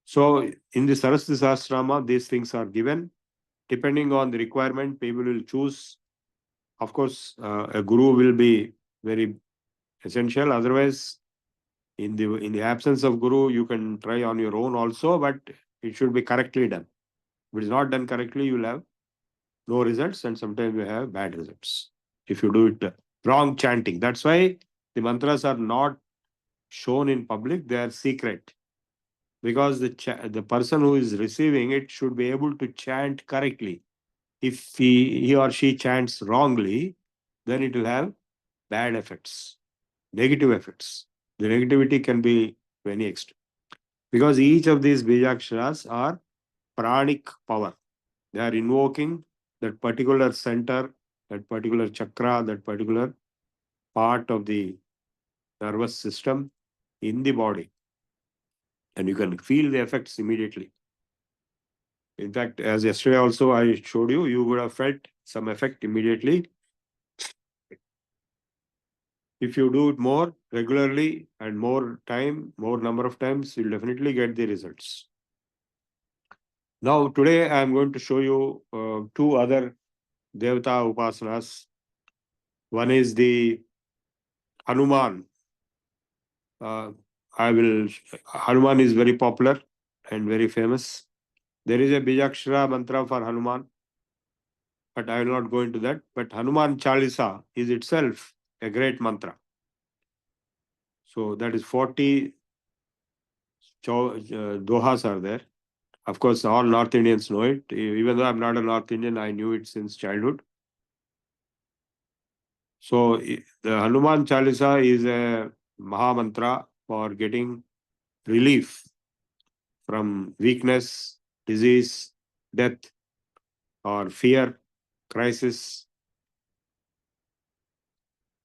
So in the Saraswati Sahasrama, these things are given. Depending on the requirement, people will choose. Of course, a guru will be very essential. Otherwise, in the absence of guru, you can try on your own also, but it should be correctly done. If it is not done correctly, you will have no results, and sometimes you have bad results if you do it wrong chanting. That's why the mantras are not shown in public; they are secret, because the person who is receiving it should be able to chant correctly. If he or she chants wrongly, then it will have bad effects, negative effects. The negativity can be to any extent. Because each of these Bijaksharas are pranic power. They are invoking that particular center, that particular chakra, that particular part of the nervous system in the body. And you can feel the effects immediately. In fact, as yesterday also I showed you, you would have felt some effect immediately. If you do it more regularly and more time, more number of times, you'll definitely get the results. Now, today I am going to show you two other Devata Upasanas. One is the Hanuman. Hanuman is very popular and very famous. There is a Bijakshara mantra for Hanuman, but I will not go into that. But Hanuman Chalisa is itself a great mantra. So that is 40 dohas are there. Of course, all North Indians know it. Even though I'm not a North Indian, I knew it since childhood. So the Hanuman Chalisa is a Maha Mantra for getting relief from weakness, disease, death, or fear, crisis.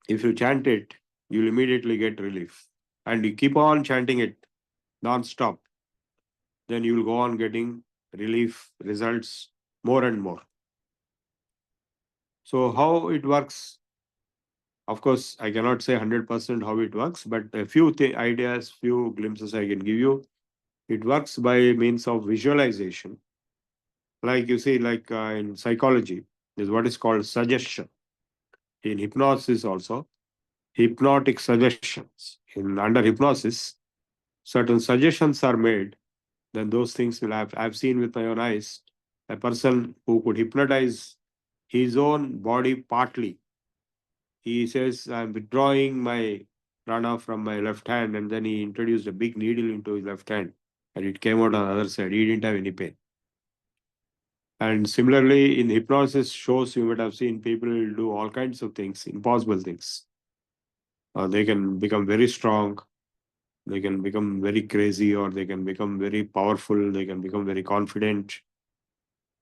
If you chant it, you'll immediately get relief. And you keep on chanting it non-stop. Then you will go on getting relief results more and more. So how it works? Of course, I cannot say 100% how it works, but a few ideas, few glimpses I can give you. It works by means of visualization. Like you see, like in psychology, is what is called suggestion. In hypnosis also, hypnotic suggestions. Under hypnosis, certain suggestions are made, then those things will have. I've seen with my own eyes a person who could hypnotize his own body partly. He says, I'm withdrawing my prana from my left hand, and then he introduced a big needle into his left hand, and it came out on the other side. He didn't have any pain. And similarly, in hypnosis shows, you might have seen people do all kinds of things, impossible things. They can become very strong, they can become very crazy, or they can become very powerful, they can become very confident,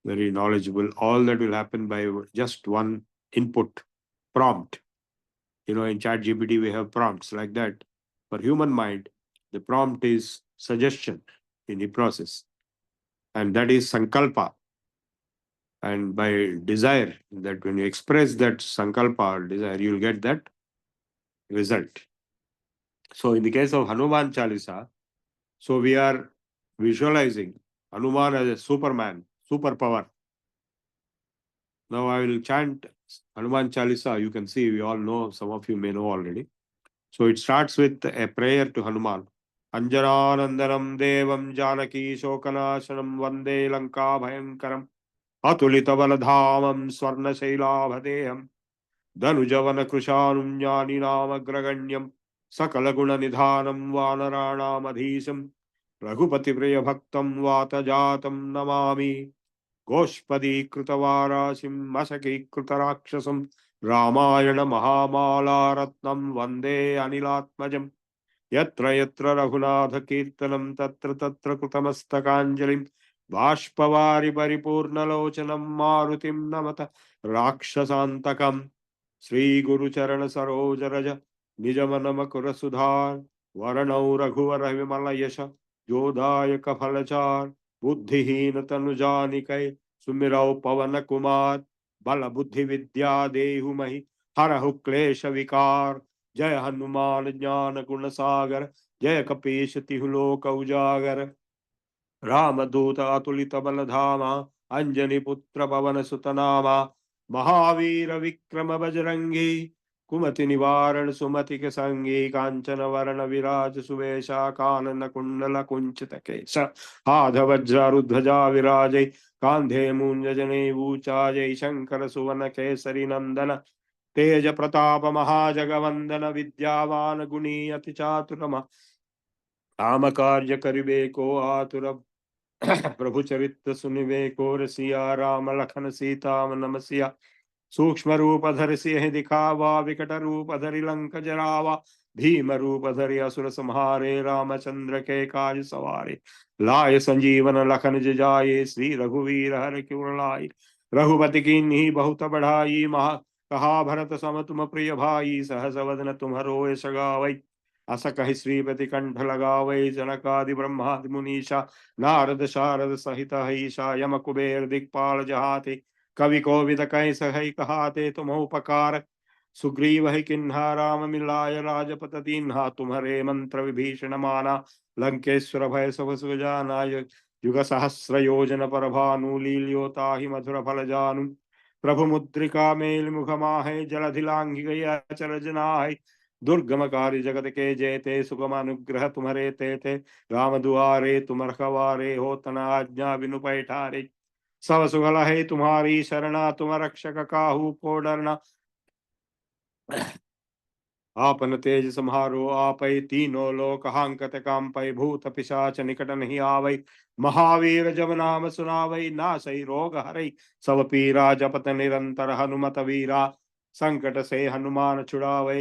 very knowledgeable. All that will happen by just one input, prompt. In ChatGPT, we have prompts like that. For human mind, the prompt is suggestion in the process. And that is sankalpa. And by desire, that when you express that sankalpa or desire, you will get that result. So in the case of Hanuman Chalisa, so we are visualizing Hanuman as a Superman, superpower. Now I will chant Hanuman Chalisa. You can see, we all know, some of you may know already. So it starts with a prayer to Hanuman. Anjaranandaram Devam Janaki Shokanashanam Vande Lanka Bhayankaram Atulita Baladhamam Swarna Shailavadeham Danujavana Krushanum Jnaninam Agraganyam Sakala Guna Nidhanam Vanaranam Adhisham Raghupati Priya Bhaktam Vatajatam Namami Goshpadi Krutavarashim Masaki Krutarakshasam Ramayana Mahamala Ratnam Vande Anilatmajam Yatra Yatra Raghunatha Kirtanam Tatra Tatra Krutamastakанjalim Bashpavari Paripurna Lochanam Marutim Namata Rakshasantakam Shri गुरु चरण सरोज रज निज मन मकुर सुधार वरणौ रघुवर विमल यश जोदायक फलचार बुद्धिहीन तनु जानिकै सुमिरौ पवन कुमार बल बुद्धि विद्या देहु महि हरहु क्लेश विकार जय हनुमान ज्ञान गुण सागर जय कपीश तिहु लोक उजागर रामदूत अतुलित बल धामा अंजनी पुत्र पवन सुत नामा महावीर विक्रम बजरंगी कुमति निवारण सुमति के संगी कांचन वरण विराज सुवेशा कानन कुंडल कुंचित केश हाथ वज्रारुध्वजा विराजै कांधे मूंज जनेऊ चाजै शंकर सुवन केसरी नंदन तेज प्रताप महाजगवंदन विद्यावान गुणी अति चातुर काम कार्य करिबे को आतुर प्रभु चरित्र सुनिवे को रसिया राम लखन सीता नमसिया सूक्ष्म रूप धरि सिंह दिखावा विकट रूप धरि लंक जरावा भीम रूप धरि असुर संहारे रामचंद्र के काज सवारे लाय संजीवन लखन जिजाए श्री रघुवीर हर क्यों लाए रघुपति कीन्ही बहुत बढ़ाई महा कहा भरत सम तुम प्रिय भाई सहस वदन तुम्हरो यश गावै अस कहि श्रीपति कंठ लगावै जनकादि ब्रह्मादि मुनीषा नारद शारद सहित हईषा यम कुबेर दिक्पाल जहाते कवि कोविद कह सही कहाते तुम उपकार सुग्रीव है किन्हा राम मिलाय राजपत दीन्हा तुम्हारे मंत्र विभीषण माना लंकेश्वर भय सब सुजाना युग सहस्र योजन पर भानु लील्योता ही मधुर फल जानु प्रभु मुद्रिका मेल मुख माहे जलधि लांघि गई अचरज नाहि दुर्गम कार्य जगत के जेते सुगम अनुग्रह तुम्हारे ते राम दुआरे तुम रखवारे हो तना आज्ञा बिनु पैठारे सब सुगल है तुम्हारी शरणा तुम रक्षक काहू को डरना आपन तेज सम्हारो आपै तीनों लोक हांकत कांपै भूत पिशाच निकट नहीं आवै महावीर जब नाम सुनावै नासै रोग हरै सब पीरा जपत निरंतर हनुमत वीरा संकट से हनुमान छुड़ावै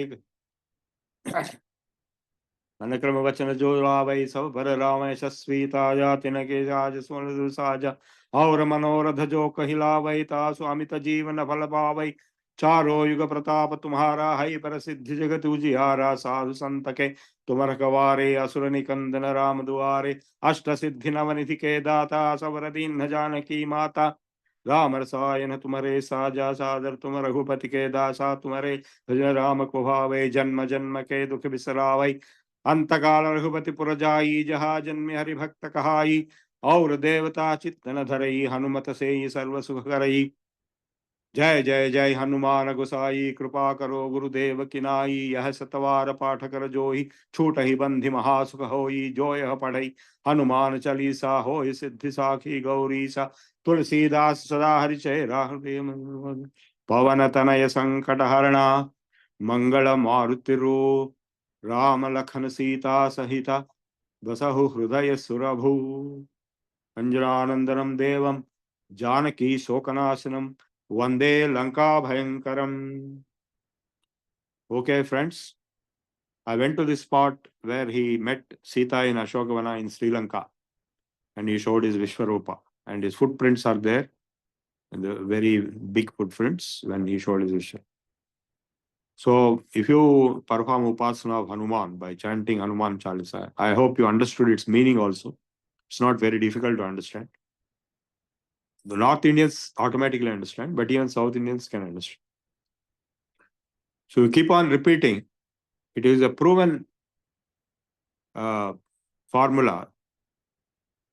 अनुक्रम वचन जो लावै सब भर राम यशस्वी ताजा तिनके राज सुन साजा और मनोरथ जो कहिलावै तासु अमित जीवन फल पावै चारों युग प्रताप तुम्हारा है प्रसिद्ध जगत उजियारा साधु संत के तुम रखवारे असुर निकंदन राम दुआरे अष्ट सिद्धि नवनिधि के दाता सबर दीन जानकी माता राम रसायन तुम्हारे साजा सादर तुम रघुपति के दासा तुम्हारे भजन राम को भावे जन्म जन्म के दुख बिसरावै अंत काल रघुपति पुर जाई जहाँ जन्म हरि भक्त कहाई और देवता चित्तन धरई हनुमत से सर्व सुख करई जय जय जय हनुमान गोसाई कृपा करो गुरुदेव की नाई यह सतवार पाठ कर जोई छूट ही बंधि महासुख होई जो यह पढ़ई हनुमान चालीसा हो सिद्धि साखी गौरी सा तुलसीदास सदा हरिचय राहृदय पवन तनय संकट हरणा मंगल मारुति रूप राम लखन सीता सहिता बसहु हृदय सुरभु अंजनानंदनम देवम Janaki शोकनाशनम Vande Lanka Bhayankaram. Okay, friends. I went to this spot where he met Sita in Ashokavana in Sri Lanka. And he showed his Vishwarupa. And his footprints are there. And the very big footprints when he showed his Vishwarupa. So, if you perform Upasana of Hanuman by chanting Hanuman Chalisa, I hope you understood its meaning also. It's not very difficult to understand. The North Indians automatically understand, but even South Indians can understand. So you keep on repeating. It is a proven formula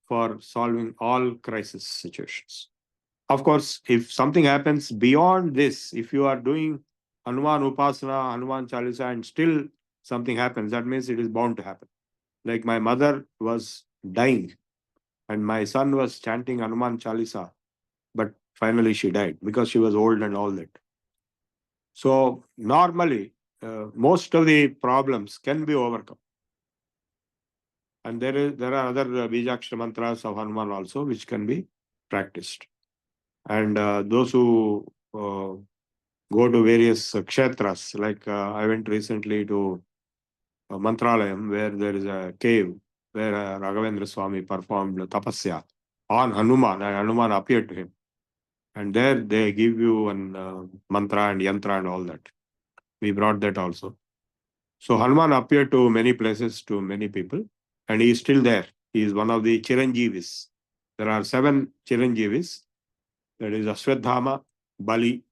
for solving all crisis situations. Of course, if something happens beyond this, if you are doing Hanuman Upasana, Hanuman Chalisa, and still something happens, that means it is bound to happen. Like my mother was dying, and my son was chanting Hanuman Chalisa, but finally she died because she was old and all that. So normally, most of the problems can be overcome. And there are other Bijakshara mantras of Hanuman also which can be practiced. And those who go to various kshetras, like I went recently to Mantralayam, where there is a cave where Raghavendra Swami performed tapasya on Hanuman, and Hanuman appeared to him. And there they give you an mantra and yantra and all that. We brought that also. So Hanuman appeared to many places, to many people, and he is still there. He is one of the Chiranjeevis. There are 7 Chiranjeevis. That is Ashwadhama, Bali,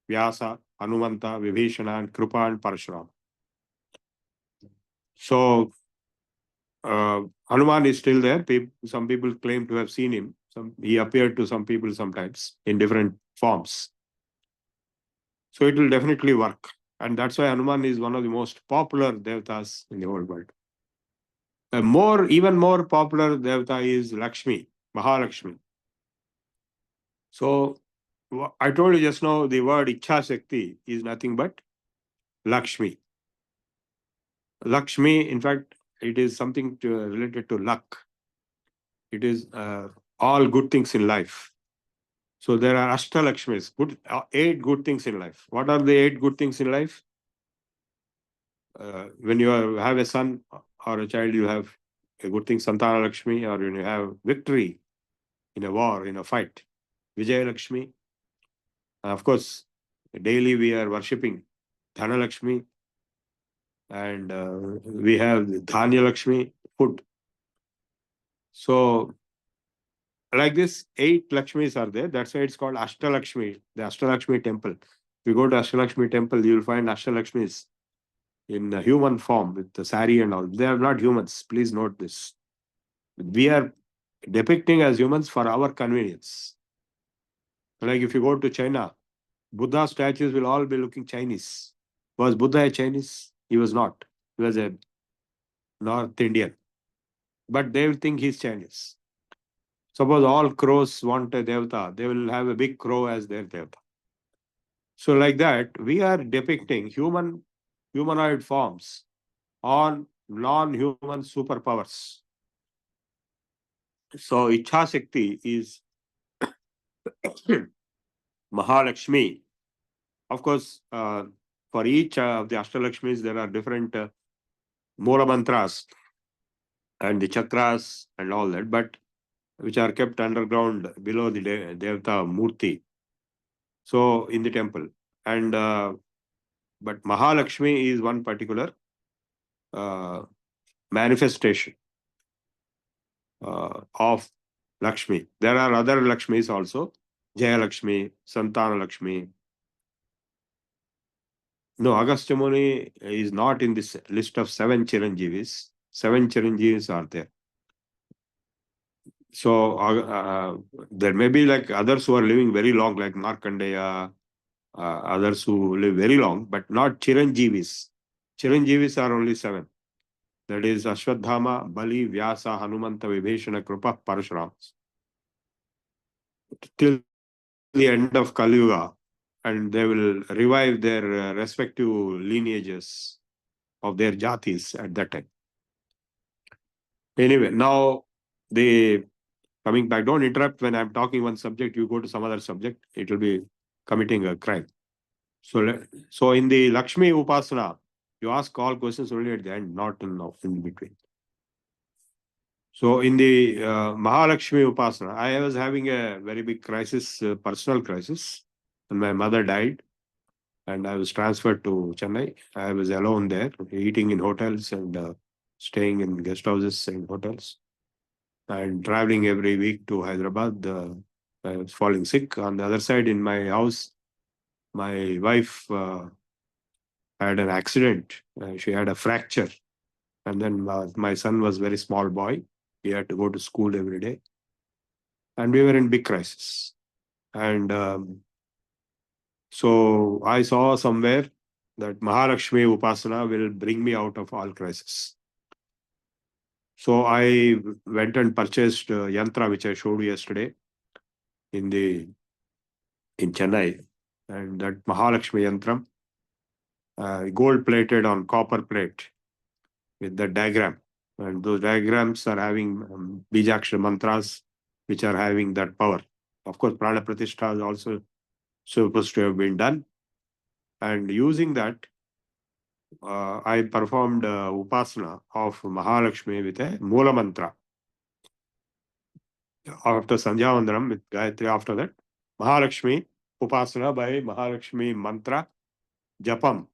Vyasa, Hanumanta, Vibhishana, and Kripa and Parashurama. So Hanuman is still there. Some people claim to have seen him. He appeared to some people sometimes in different forms. So it will definitely work. And that's why Hanuman is one of the most popular devatas in the whole world. Even more popular devata is Lakshmi, Mahalakshmi. So I told you just now, the word Ichha Shakti is nothing but Lakshmi. Lakshmi, in fact, it is something related to luck. It is all good things in life. So there are Ashtalakshmis, 8 good things in life. What are the 8 good things in life? When you have a son or a child, you have a good thing, Santana Lakshmi, or when you have victory in a war, in a fight, Vijaya Lakshmi. And of course, daily we are worshipping Dhana Lakshmi, and we have Dhanya Lakshmi, food. So like this, 8 Lakshmis are there. That's why it's called Ashtalakshmi, the Ashtalakshmi temple. If you go to Ashtalakshmi temple, you will find Ashtalakshmis in a human form with the sari and all. They are not humans. Please note this. We are depicting as humans for our convenience. Like if you go to China, Buddha statues will all be looking Chinese. Was Buddha a Chinese? He was not. He was a North Indian. But they will think he's Chinese. Suppose all crows want a devata, they will have a big crow as their devata. So like that, we are depicting humanoid forms on non-human superpowers. So Ichha Shakti is Mahalakshmi. Of course, for each of the Ashtalakshmis, there are different Mula mantras and the chakras and all that, but which are kept underground below the Devata Murti. So in the temple. And but Mahalakshmi is one particular manifestation of Lakshmi. There are other Lakshmis also. Jaya Lakshmi, Santana Lakshmi. No, Agastya Muni is not in this list of 7 Chiranjeevis. 7 Chiranjeevis are there. So there may be like others who are living very long, like Markandeya, others who live very long, but not Chiranjeevis. Chiranjeevis are only 7. That is Ashwadhama, Bali, Vyasa, Hanumanta, Vibhishana, Kripa, Parashurama. Till the end of Kali Yuga, and they will revive their respective lineages of their jatis at that time. Anyway, now coming back, don't interrupt when I'm talking one subject, you go to some other subject, it will be committing a crime. So in the Lakshmi Upasana, you ask all questions only at the end, not in between. So in the Mahalakshmi Upasana, I was having a very big crisis, personal crisis, and my mother died, and I was transferred to Chennai. I was alone there, eating in hotels and staying in guest houses and hotels, and traveling every week to Hyderabad. I was falling sick. On the other side, in my house, my wife had an accident. She had a fracture. And then my son was a very small boy. He had to go to school every day. And we were in big crisis. And so I saw somewhere that Mahalakshmi Upasana will bring me out of all crisis. So I went and purchased yantra, which I showed you yesterday in Chennai. And that Mahalakshmi yantram, gold plated on copper plate with the diagram. And those diagrams are having Bijakshara mantras, which are having that power. Of course, Prana Pratishtha is also supposed to have been done. And using that, I performed Upasana of Mahalakshmi with a Mula mantra. After Sandhya Vandanam with Gayatri, after that, Mahalakshmi Upasana by Mahalakshmi mantra, Japam,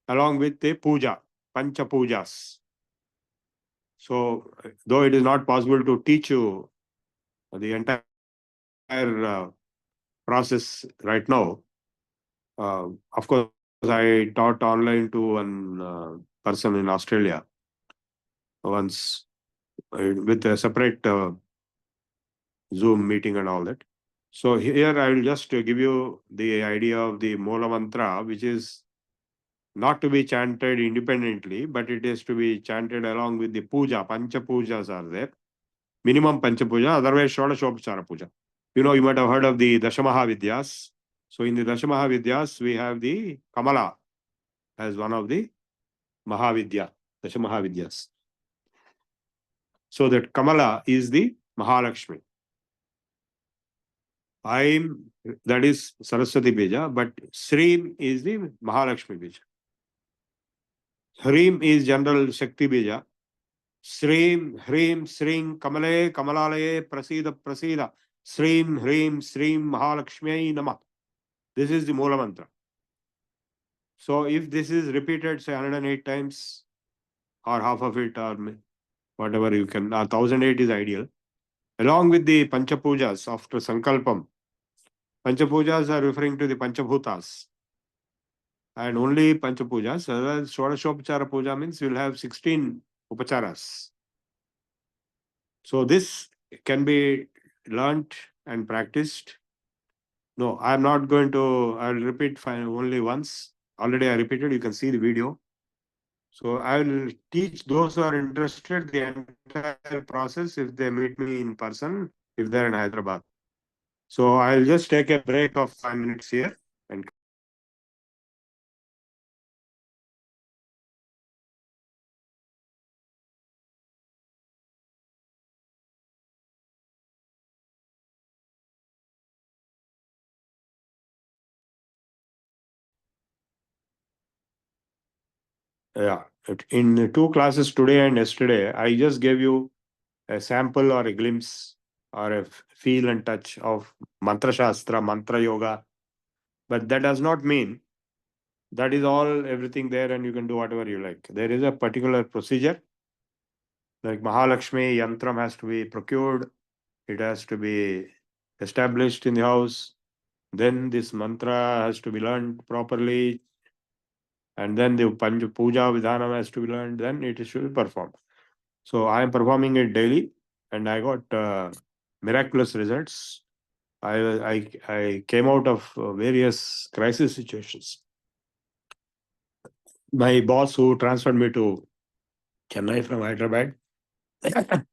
along with the puja, pancha pujas. So, though it is not possible to teach you the entire process right now, of course, I taught online to one person in Australia once with a separate Zoom meeting and all that. So here I will just give you the idea of the Moola Mantra, which is not to be chanted independently, but it is to be chanted along with the puja. Pancha pujas are there. Minimum Pancha puja, otherwise Shodashopachara puja. You know, you might have heard of the Dashamahavidyas. So in the Dashamahavidyas, we have the Kamala as one of the Mahavidya, Dashamahavidyas. So that Kamala is the Mahalakshmi. That is Saraswati Bija, but Srim is the Mahalakshmi Bija. Hrim is general Shakti Bija. Srim, Hrim, Sring, Kamale, Kamalalaye, Prasida, Prasida. Srim, Hrim, Srim, Mahalakshmi Namah. This is the Moola Mantra. So if this is repeated, say 108 times, or half of it, or whatever you can, 1008 is ideal. Along with the Pancha Pujas after Sankalpam. Pancha Pujas are referring to the Panchabhutas. And only Pancha Pujas. Otherwise, Shodashopachara Puja means you will have 16 Upacharas. So this can be learnt and practiced. No, I am not going to, I will repeat only once. Already I repeated, you can see the video. So I will teach those who are interested the entire process if they meet me in person, if they are in Hyderabad. So I'll just take a break of 5 minutes here and yeah, in 2 classes today and yesterday, I just gave you a sample or a glimpse or a feel and touch of Mantra Shastra, Mantra Yoga. But that does not mean that is all, everything there and you can do whatever you like. There is a particular procedure. Like Mahalakshmi Yantram has to be procured. It has to be established in the house. Then this mantra has to be learned properly. And then the Pancha Puja Vidhanam has to be learned. Then it should be performed. So I am performing it daily and I got miraculous results. I came out of various crisis situations. My boss who transferred me to Chennai from Hyderabad,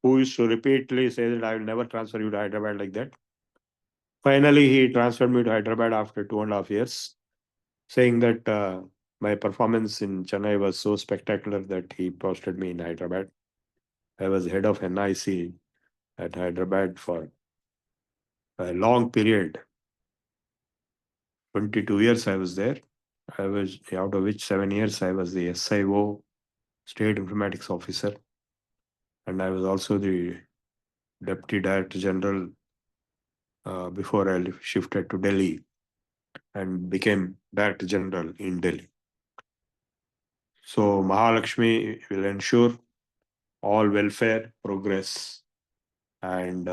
who used to repeatedly say that I will never transfer you to Hyderabad like that. Finally, he transferred me to Hyderabad after 2.5 years, saying that my performance in Chennai was so spectacular that he posted me in Hyderabad. I was head of NIC at Hyderabad for a long period. 22 years I was there. I was, out of which 7 years I was the SIO, State Informatics Officer. And I was also the Deputy Director General before I shifted to Delhi and became Director General in Delhi. So Mahalakshmi will ensure all welfare, progress, and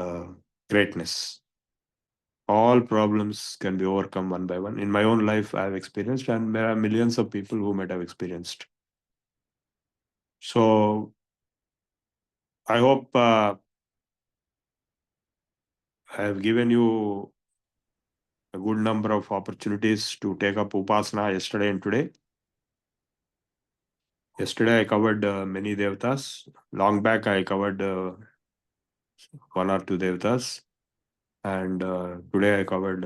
greatness. All problems can be overcome one by one. In my own life, I have experienced, and there are millions of people who might have experienced. So I hope I have given you a good number of opportunities to take up Upasana yesterday and today. Yesterday I covered many Devatas. Long back I covered 1 or 2 Devatas. And today I covered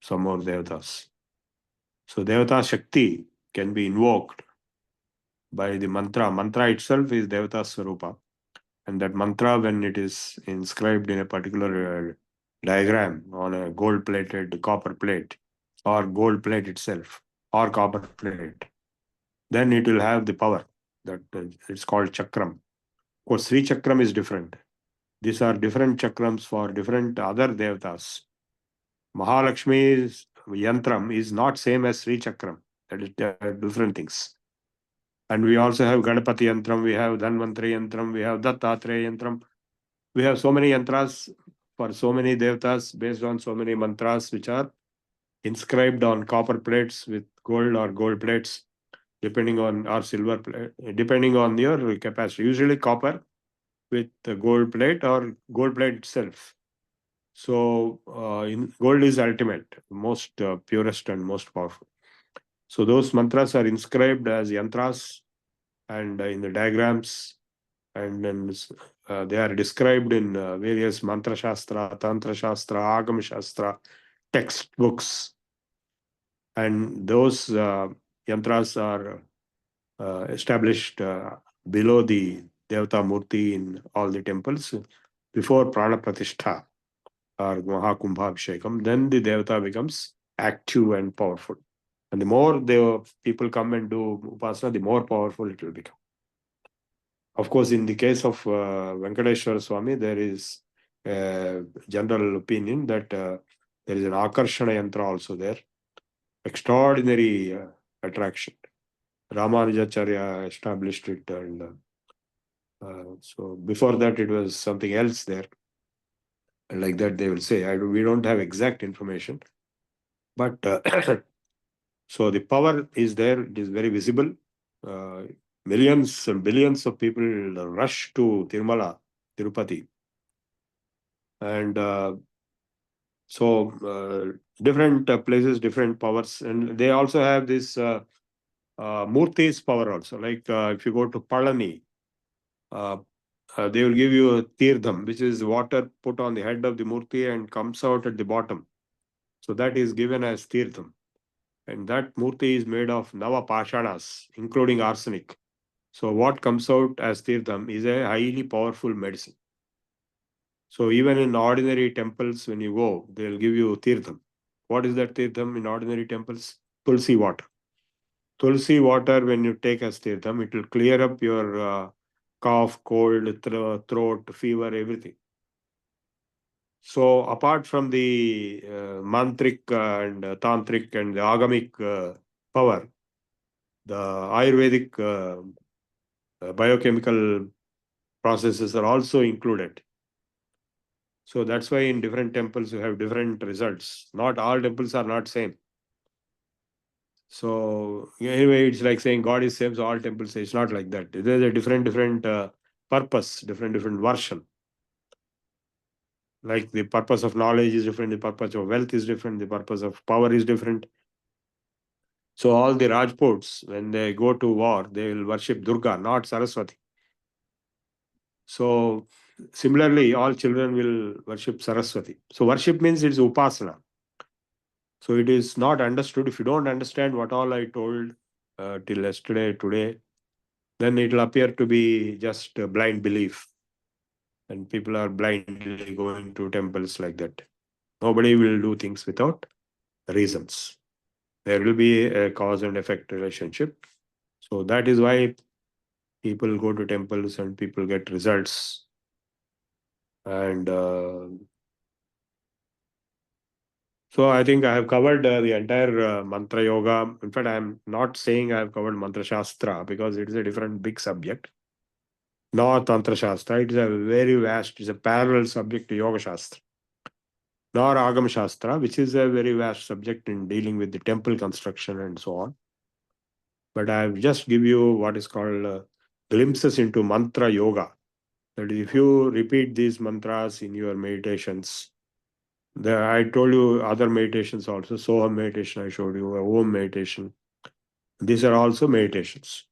some more Devatas. So Devata Shakti can be invoked by the mantra. Mantra itself is Devata Swarupa. And that mantra, when it is inscribed in a particular diagram on a gold-plated copper plate, or gold plate itself, or copper plate, then it will have the power. That it's called chakram. Of course, Sri Chakram is different. These are different chakrams for different other devatas. Mahalakshmi's yantram is not same as Sri Chakram. That is, there are different things. And we also have Ganapati Yantram, we have Dhanvantari Yantram, we have Dattatreya Yantram. We have so many yantras for so many devatas based on so many mantras which are inscribed on copper plates with gold or gold plates, depending on or silver plate, depending on your capacity. Usually copper with the gold plate or gold plate itself. So gold is ultimate, most purest and most powerful. So those mantras are inscribed as yantras and in the diagrams, and then they are described in various mantra shastra, tantra shastra, agama shastra textbooks, and those yantras are established below the Devata Murti in all the temples before Prana Pratishtha or Mahakumbhabhishekam. Then the Devata becomes active and powerful. And the more the people come and do Upasana, the more powerful it will become. Of course, in the case of Venkateshwara Swami, there is a general opinion that there is an Akarshana Yantra also there. Extraordinary attraction. Ramanujacharya established it, and so before that it was something else there. And like that they will say. We don't have exact information. But so the power is there, it is very visible. Millions and billions of people rush to Tirumala, Tirupati. And so different places, different powers. And they also have this Murti's power also. Like if you go to Palani, they will give you a Tirtham, which is water put on the head of the Murti and comes out at the bottom. So that is given as Tirtham. And that Murti is made of Nava Pashanas, including arsenic. So what comes out as Tirtham is a highly powerful medicine. So even in ordinary temples, when you go, they'll give you Tirtham. What is that Tirtham in ordinary temples? Tulsi water. Tulsi water, when you take as Tirtham, it will clear up your cough, cold, throat, fever, everything. So apart from the mantric and tantric and the agamic power, the Ayurvedic biochemical processes are also included. So that's why in different temples you have different results. Not all temples are not same. So anyway, it's like saying God is same, so all temples say it's not like that. There's a different purpose, different version. Like the purpose of knowledge is different, the purpose of wealth is different, the purpose of power is different. So all the Rajputs, when they go to war, they will worship Durga, not Saraswati. So similarly, all children will worship Saraswati. So worship means it's upasana. So it is not understood. If you don't understand what all I told till yesterday, today, then it will appear to be just a blind belief. And people are blindly going to temples like that. Nobody will do things without reasons. There will be a cause and effect relationship. So that is why people go to temples and people get results. And so I think I have covered the entire mantra yoga. In fact, I am not saying I have covered mantra shastra because it is a different big subject. Not tantra shastra. It is a very vast, it's a parallel subject to yoga shastra. Nor agama shastra, which is a very vast subject in dealing with the temple construction and so on. But I have just give you what is called glimpses into mantra yoga. That is, if you repeat these mantras in your meditations, I told you other meditations also. Soham meditation I showed you, Om meditation. These are also meditations.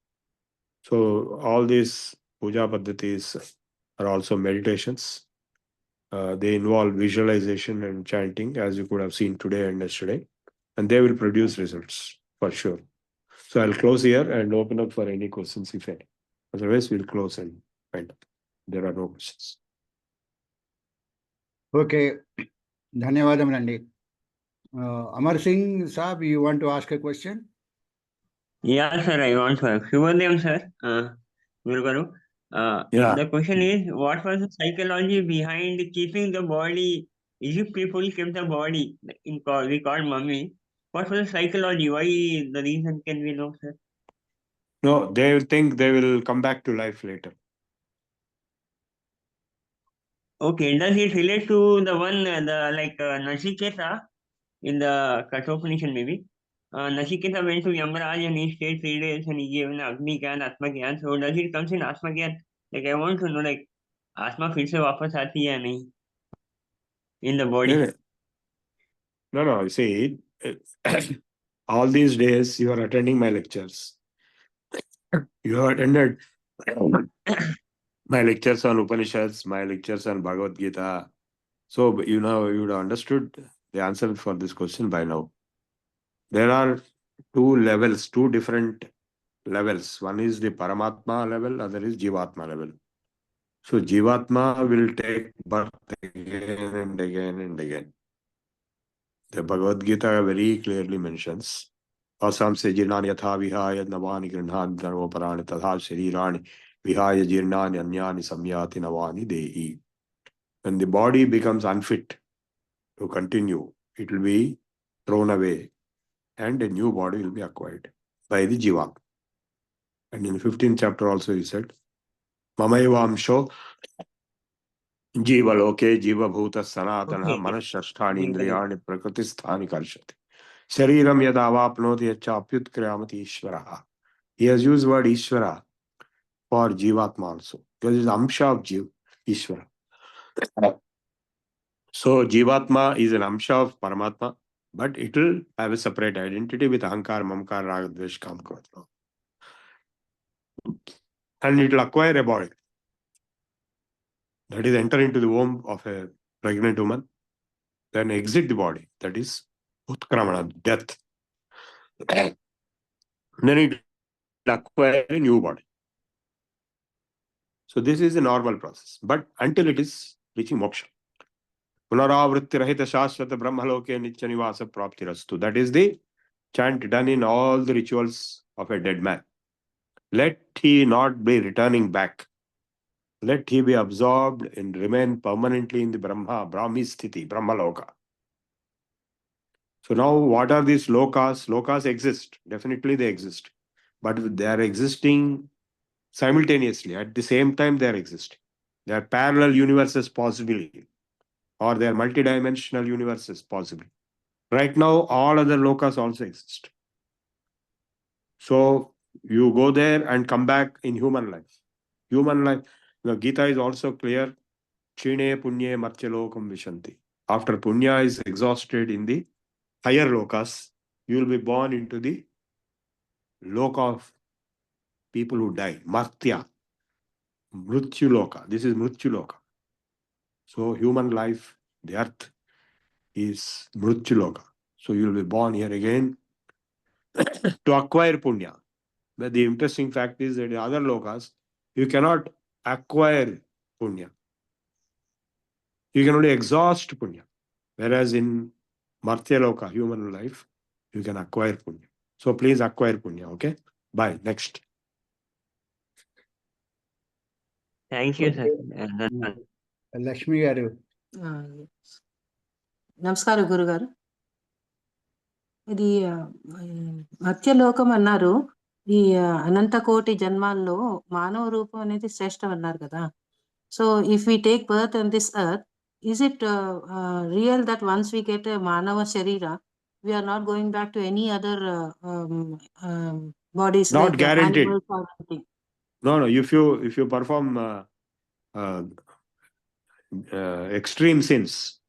So all these puja paddhatis are also meditations. They involve visualization and chanting, as you could have seen today and yesterday, and they will produce results for sure. So I'll close here and open up for any questions if any. Otherwise, we'll close and find out. There are no questions. Okay. Dhanyavadamulanడి. Amar Singh Saab, you want to ask a question? Yeah, sir, I want to ask. Shubhodayam, sir. Guru Garu. Yeah. The question is, what was the psychology behind keeping the body? Egypt people kept the body, we call mummy, What was the psychology? Why the reason can we know, sir? No, they will think they will come back to life later. Okay, does it relate to the one, Nachiketa in the Kathopanishad maybe? Nachiketa went to Yamaraj and he stayed 3 days and he gave an Agni Gyan, Atma Gyan. So does it comes in Atma Gyan? Like I want to know, like, Atma फिर से वापस आती है या नहीं in the body? No, you see, all these days you are attending my lectures. You have attended my lectures on Upanishads, my lectures on Bhagavad Gita. So, you would have understood the answer for this question by now. There are two different levels. One is the Paramatma level, other is Jivatma level. So, Jivatma will take birth again and again and again. The Bhagavad Gita very clearly mentions Asamse jirnani yatha vihaya navani grinhan dharmoparani tadha sharirani vihaya jirnani anyani samyati navani dehi. When the body becomes unfit to continue, it will be thrown away and a new body will be acquired by the jiva. And in the 15th chapter also he said, Mamayavamsho jiva loke jiva bhuta sanatana Okay. manashasthani indriyani prakritisthani karshati. Shariram yadavapnoti yachapyut kriyamati ishvaraha. He has used word Ishvara for Jivatma also. Because it is Amsha of Jiv, Ishvara. So Jivatma is an Amsha of Paramatma, but it will have a separate identity with Ahankar, Mamkar, Raga, Dvesh, Kam, Krodha. And it will acquire a body. That is, enter into the womb of a pregnant woman, then exit the body. That is Utkramana, death. Then it will acquire a new body. So this is a normal process. But until it is reaching moksha. Punaravritti rahita shashvata brahmaloke nitya nivasa praptirastu. That is the chant done in all the rituals of a dead man. Let he not be returning back. Let he be absorbed and remain permanently in the Brahmi sthiti, Brahmaloka. So now what are these lokas? Lokas exist. Definitely they exist. But they are existing simultaneously. At the same time they are existing. They are parallel universes possibly. Or they are multidimensional universes possibly. Right now, all other lokas also exist. So you go there and come back in human life. Human life, the Gita is also clear. Chine punye marchalokam vishanti. After punya is exhausted in the higher lokas, you will be born into the loka of people who die. Martya. Mrityu loka. This is Mrityu loka. So human life, the earth, is Mrityu loka. So you will be born here again to acquire punya. But the interesting fact is that in other lokas, you cannot acquire punya. You can only exhaust punya. Whereas in Martya loka, human life, you can acquire punya. So please acquire punya, okay? Bye. Next. Thank you, sir. Lakshmi garu. నమస్కారం గురుగారు. ఇది మత్స్యలోకం అన్నారు. ఈ అనంత కోటి జన్మాల్లో మానవ రూపం అనేది శ్రేష్టం అన్నారు కదా. So if we take birth on this earth, is it real that once we get a manava sharira, we are not going back to any other bodies? Not like guaranteed. animals or anything? No. If you perform extreme sins,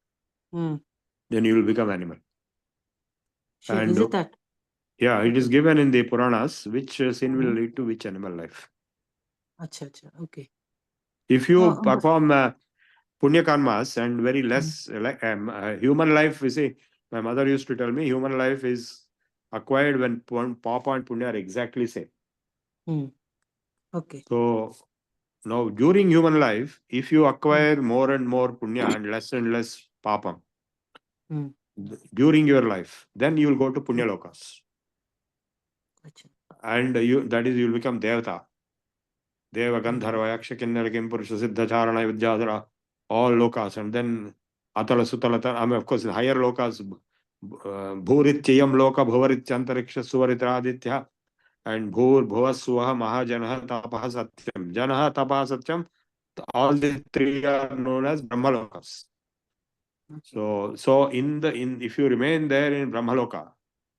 then you will become animal. Sure. And Is it that? Yeah, it is given in the Puranas which sin will lead to which animal life. Acha, okay. If you perform punya karmas and very less human life, you see, my mother used to tell me human life is acquired when papa and punya are exactly same. Okay. So now during human life, if you acquire more and more punya and less papa during your life, then you will go to punya lokas. And that is, you will become devata. Deva, Gandharva, Yaksha, Kinnara, Kimpurusha, Siddha, Charana, Vidyadhara, all lokas. And then Atala, Sutala, of course, in higher lokas, Bhurityayam loka bhuvarityantariksha suvaritraditya and bhuvassuvaha mahajanah tapah satyam. Janah tapah satyam. All the three are known as Brahmalokas. So in if you remain there in Brahmaloka,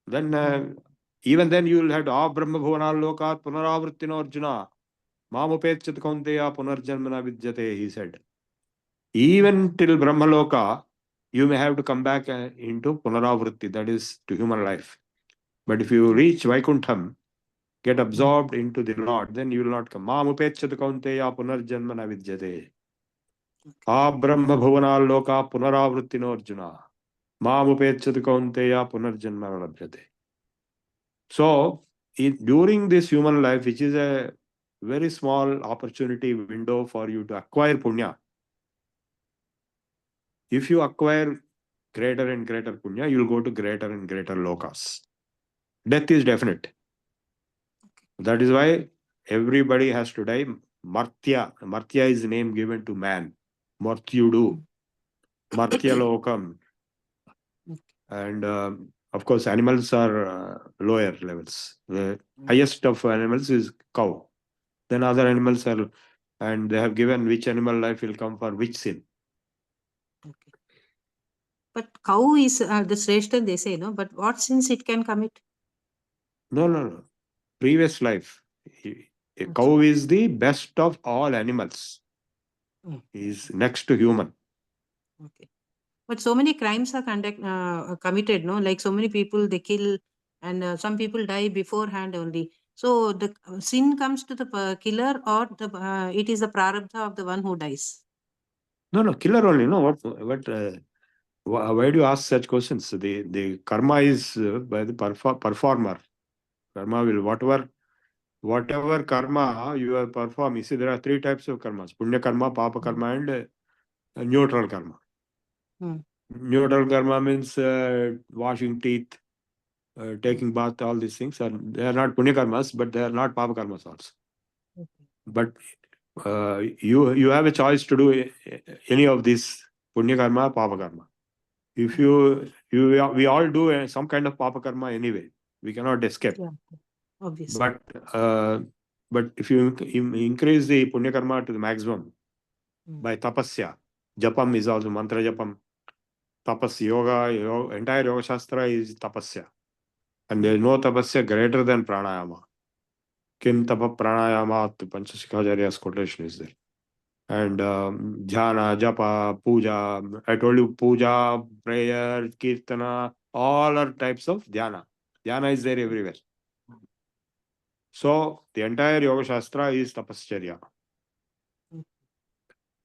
then even then you will have to Brahma Bhuvanal Lokat Punaravrittino Arjuna. Mamupechat Kaunteya Punarjanmana Vidyate, he said. Even till Brahmaloka, you may have to come back into Punaravritti, that is to human life. But if you reach Vaikuntham, get absorbed into the Lord, then you will not come. Mamupechat Kaunteya Punarjanmana Vidyate. Brahma Bhuvanal Loka Punaravrittino Arjuna. Mamupechat Kaunteya Punarjanmana Labhyate. So, during this human life, which is a very small opportunity window for you to acquire punya, if you acquire greater and greater punya, you will go to greater and greater lokas. Death is definite. That is why everybody has to die. Martya. Martya is the name given to man. Martyudu. Martya lokam. And of course, animals are lower levels. The highest of animals is cow. Then other animals are, and they have given which animal life will come for which sin. Okay. But cow is the Shrestha, they say, no? But what sins it can commit? No. Previous life. A cow is the best of all animals. Is next to human. Okay. But so many crimes are committed, no? Like so many people they kill, and some people die beforehand only. So the sin comes to the killer, or it is the prarabdha of the one who dies. No, killer only. No, why do you ask such questions? The karma is by the performer. Karma will whatever karma you are performing. You see, there are three types of karmas: punya karma, papa karma, and neutral karma. Neutral karma means washing teeth, taking bath, all these things. They are not punya karmas, but they are not papa karmas also. But you have a choice to do any of these punya karma, papa karma. If we all do some kind of papa karma anyway. We cannot escape. Yeah, obviously. But if you increase the punya karma to the maximum by tapasya, japam is also mantra japam. Tapas yoga, entire yoga shastra is tapasya. And there is no tapasya greater than pranayama. Kim tapa pranayama, Panchasikhacharya's quotation is there. And dhyana, japa, puja. I told you puja, prayer, kirtana, all are types of dhyana. Dhyana is there everywhere. So the entire yoga shastra is tapascharya.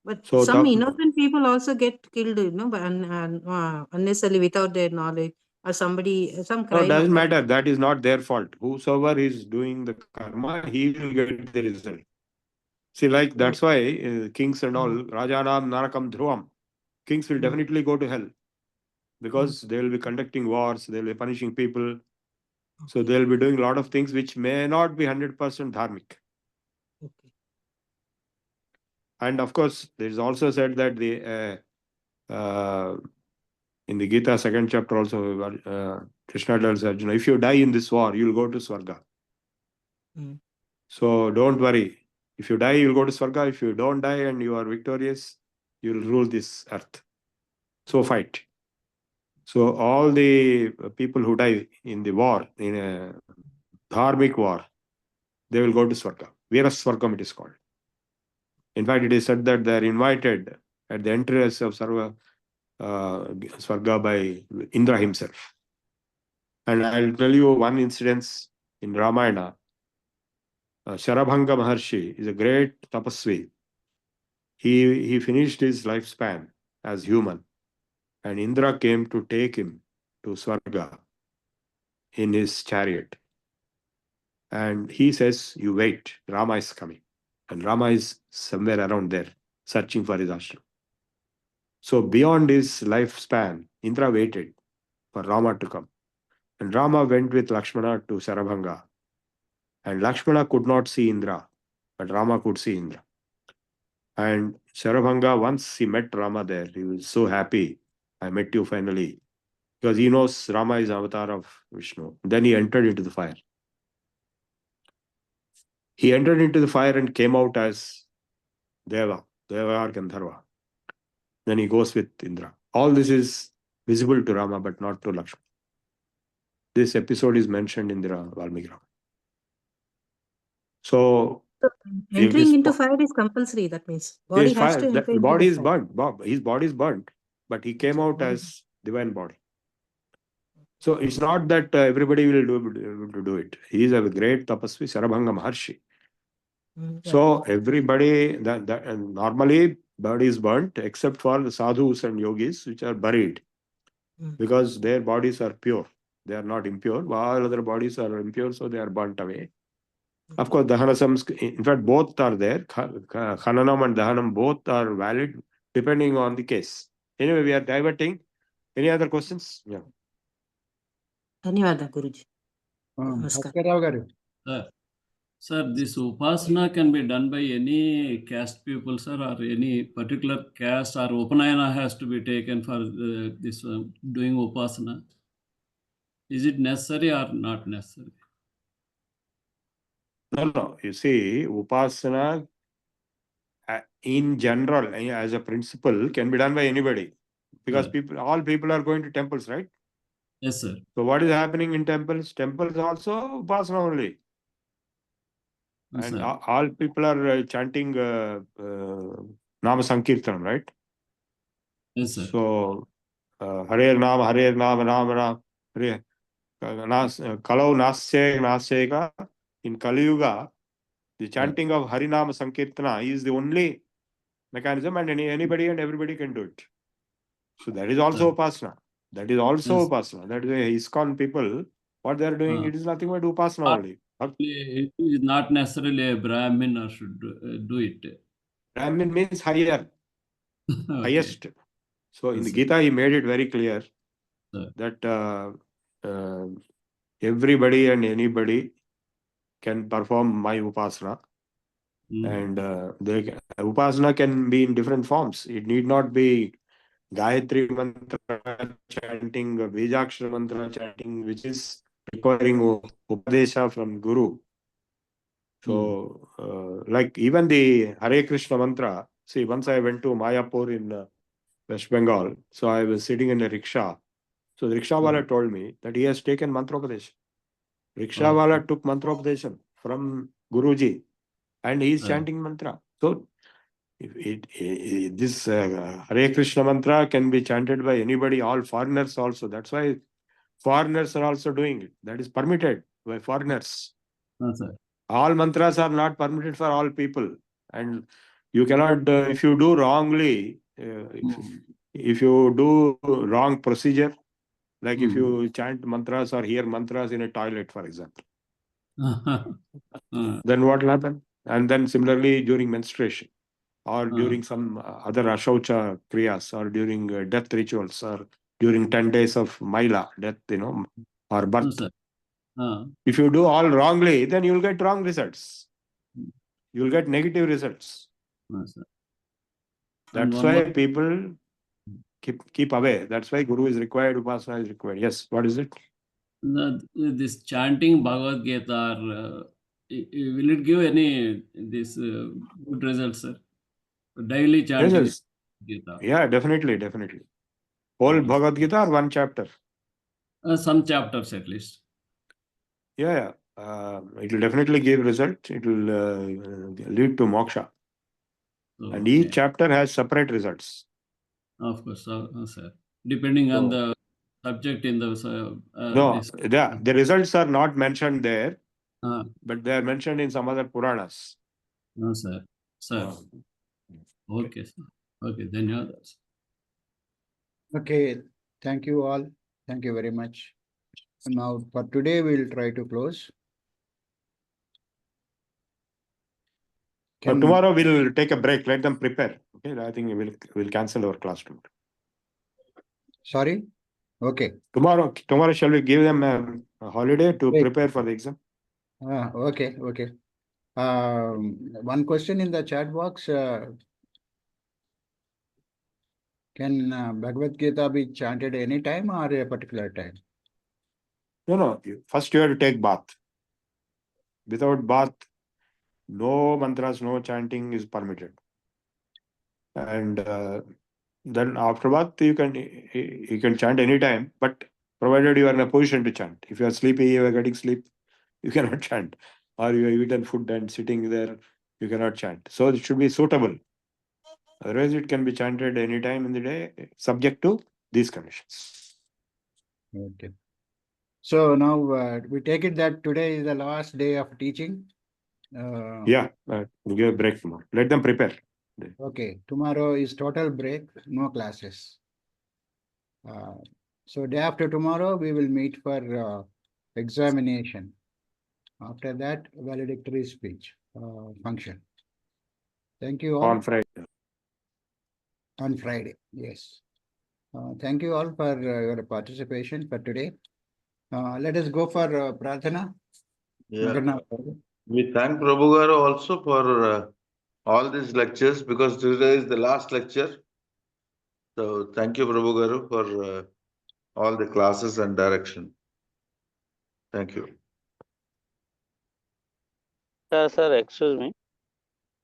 But So some innocent people also get killed, unnecessarily without their knowledge, or some crime. No, doesn't matter. That is not their fault. Whosoever is doing the karma, he will get the result. See, like that's why kings and all, Rajanam Narakam Dhruvam, kings will definitely go to hell because they will be conducting wars, they will be punishing people. So they will be doing a lot of things which may not be 100% dharmic. Okay. And of course, there is also said that in the Gita 2nd chapter also, Krishna tells Arjuna, if you die in this war, you will go to Swarga. So don't worry. If you die, you will go to Swarga. If you don't die and you are victorious, you will rule this earth. So fight. So all the people who die in the war, in a dharmic war, they will go to Swarga. Veera Swargam it is called. In fact, it is said that they are invited at the entrance of Swarga by Indra himself. And I'll tell you one incident in Ramayana. Sharabhanga Maharshi is a great tapasvi. He finished his lifespan as human, and Indra came to take him to Swarga in his chariot. And he says, you wait, Rama is coming. And Rama is somewhere around there, searching for his ashram. So beyond his lifespan, Indra waited for Rama to come. And Rama went with Lakshmana to Sharabhanga. And Lakshmana could not see Indra, but Rama could see Indra. And Sharabhanga, once he met Rama there, he was so happy. I met you finally. because he knows Rama is avatar of Vishnu. Then he entered into the fire. He entered into the fire and came out as Deva or Gandharva. Then he goes with Indra. All this is visible to Rama, but not to Lakshmana. This episode is mentioned in the Valmiki Ramayana. So Entering this into po- fire is compulsory, that means body his has fire, to enter the into body the is fire. burnt. His body is burnt, but he came out as divine body. So it's not that everybody will be able to do it. He is a great tapasvi, Sarabhanga Maharshi. So everybody, normally body is burnt except for the sadhus and yogis, which are buried because their bodies are pure. They are not impure. All other bodies are impure, so they are burnt away. Of course, Dahana in fact, both are there. Khananam and Dahanam both are valid depending on the case. Anyway, we are diverting. Any other questions? Yeah. ధన్యవాదాలు గురుజీ. నమస్కారం. భాస్కర్రావు గారు. Sir, this upasana can be done by any caste people, sir, or any particular caste, or upanayana has to be taken for this doing upasana. Is it necessary or not necessary? No. You see, upasana in general, as a principle, can be done by anybody because all people are going to temples, right? Yes, sir. So what is happening in temples? Temples also upasana only. Yes, And sir. all people are chanting Nama Sankirtanam, right? Yes, sir. So Hare Nama, Nama Nama, Hare Kalau Nasyega. In Kali Yuga, the chanting of Harinama Sankirtana is the only mechanism, and anybody and everybody can do it. So that is also upasana. That is also upasana. That is why ISKCON people, what they are doing, it is nothing but upasana only. It is not necessarily a Brahmin or should do it. Brahmin means higher, highest. So in the Gita, he made it very clear that everybody and anybody can perform my upasana. And upasana can be in different forms. It need not be Gayatri mantra chanting, Bejakshara mantra chanting, which is requiring upadesha from Guru. So, like even the Hare Krishna mantra, see, once I went to Mayapur in West Bengal, so I was sitting in a rickshaw. So the rickshaw wala told me that he has taken mantropadesha. Rickshaw wala took mantropadesha from Guruji, and he is chanting mantra. So this Hare Krishna mantra can be chanted by anybody, all foreigners also. That's why foreigners are also doing it. That is permitted by foreigners. All mantras are not permitted for all people, and you cannot if you do wrongly, if you do wrong procedure, like if you chant mantras or hear mantras in a toilet, for example, then what will happen? And then similarly during menstruation, or during some other ashaucha kriyas, or during death rituals, or during 10 days of Maila, death, or birth. If you do all wrongly, then you will get wrong results. You will get negative results. That's why people keep away. That's why Guru is required, Upasana is required. Yes, what is it? This chanting Bhagavad Gita, will it give any good results, sir? Daily chanting Gita. Yeah, definitely. Whole Bhagavad Gita or one chapter? Some chapters at least. Yeah. It will definitely give result. It will lead to moksha. And each chapter has separate results. Of course, sir. Depending on the subject in the... No, the results are not mentioned there, but they are mentioned in some other Puranas. No, sir. Okay, sir. Okay, dhanyawad. Okay, thank you all. Thank you very much. Now, for today, we'll try to close. Tomorrow we'll take a break. Let them prepare. Okay, I think we'll cancel our class tomorrow. Sorry? Okay. Tomorrow shall we give them a holiday to prepare for the exam? Okay. One question in the chat box. Can Bhagavad Gita be chanted any time or a particular time? No. First you have to take bath. Without bath, no mantras, no chanting is permitted. And then after bath, you can chant anytime, but provided you are in a position to chant. If you are sleepy, you are getting sleep, you cannot chant. Or you have eaten food and sitting there, you cannot chant. So it should be suitable. Otherwise, it can be chanted anytime in the day, subject to these conditions. Okay. So now we take it that today is the last day of teaching. Yeah, we'll give a break tomorrow. Let them prepare. Okay, tomorrow is total break, no classes. So day after tomorrow, we will meet for examination. After that, valedictory speech function. Thank you all. On Friday. On Friday, yes. Thank you all for your participation for today. Let us go for Prarthana. Yeah. We thank Prabhu Garu also for all these lectures because today is the last lecture. So thank you, Prabhu Garu, for all the classes and direction. Thank you. Sir, excuse me.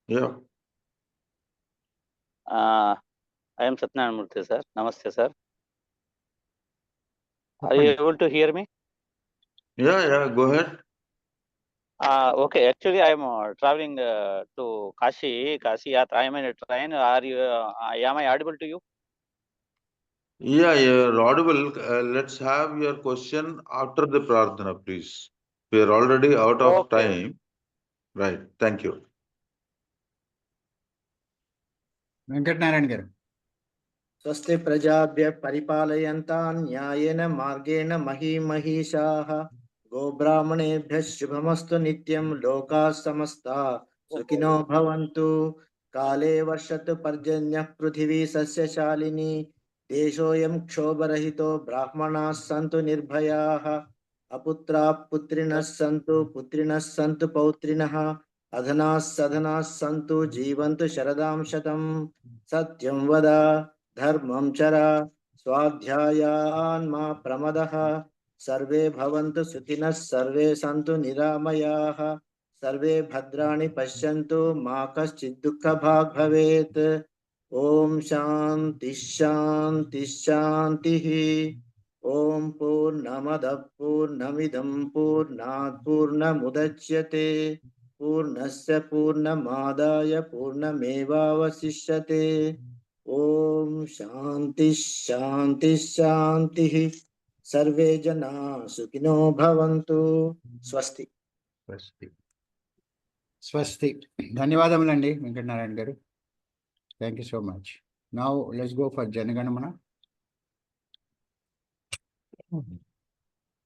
Yeah. I am Satyanarayana Murthy, sir. Namaste, sir. Are you able to hear me? Yeah, go ahead. Okay, actually, I am traveling to Kashi Yatra. I am in a train. Am I audible to you? Yeah, you're audible. Let's have your question after the Prarthana, please. We are already out of time. Right. Thank you. Venkatnarayan garu. स्वस्ति प्रजाभ्य परिपालयन्तां न्यायेन मार्गेण महीमहीषाः गोब्राह्मणेभ्यः शुभमस्तु नित्यं लोकाः समस्ताः सुखिनो भवन्तु काले वर्षतु पर्जन्यः पृथिवी सस्यशालिनी देशोऽयं क्षोभरहितो ब्राह्मणाः सन्तु निर्भयाः अपुत्राः पुत्रिणः सन्तु पौत्रिणः अधनाः सधनाः सन्तु जीवन्तु शरदां शतं सत्यं वद धर्मं चर स्वाध्यायान् मा प्रमदः सर्वे भवन्तु सुखिनः सर्वे सन्तु निरामयाः सर्वे भद्राणि पश्यन्तु मा कश्चित् दुःखभाग् भवेत् ॐ शान्ति शान्ति शान्तिः ॐ पूर्णमदः पूर्णमिदं पूर्णात् पूर्णमुदच्यते पूर्णस्य पूर्णमादाय पूर्णमेवावशिष्यते ॐ शान्ति शान्ति शान्तिः सर्वे जनाः सुखिनो भवन्तु स्वस्ति Swasti. ధన్యవాదములండి వెంకటనారాయణ గారు. Thank you so much. Now let's go for Janaganamana.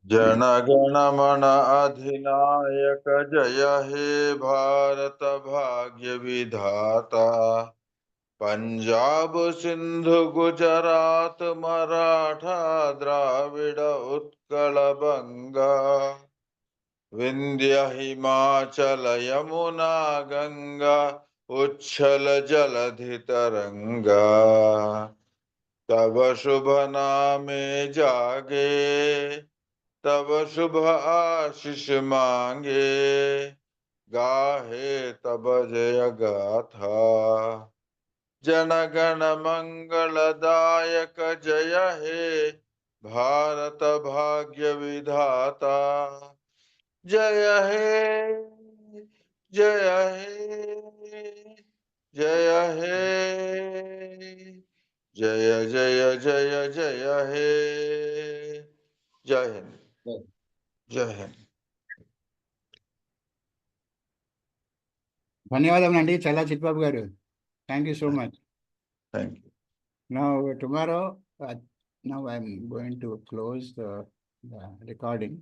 Jana Gana Mana अधिनायक जय हे भारत भाग्य विधाता पंजाब सिंधु गुजरात मराठा द्राविड उत्कल बंगा विंध्य हिमाचल यमुना गंगा उच्छल जलधि तरंगा तब शुभ नामे जागे तब शुभ आशीष मांगे गाहे तब जय गाथा जनगण मंगलदायक जय हे भारत भाग्य विधाता जय हे जय हे जय हे जय जय जय जय हे जय हिंद जय हिंद ధన్యవాదములండి చాలా చిట్బాబు గారు. Thank you so much. Thank you. Now tomorrow, now I'm going to close the recording.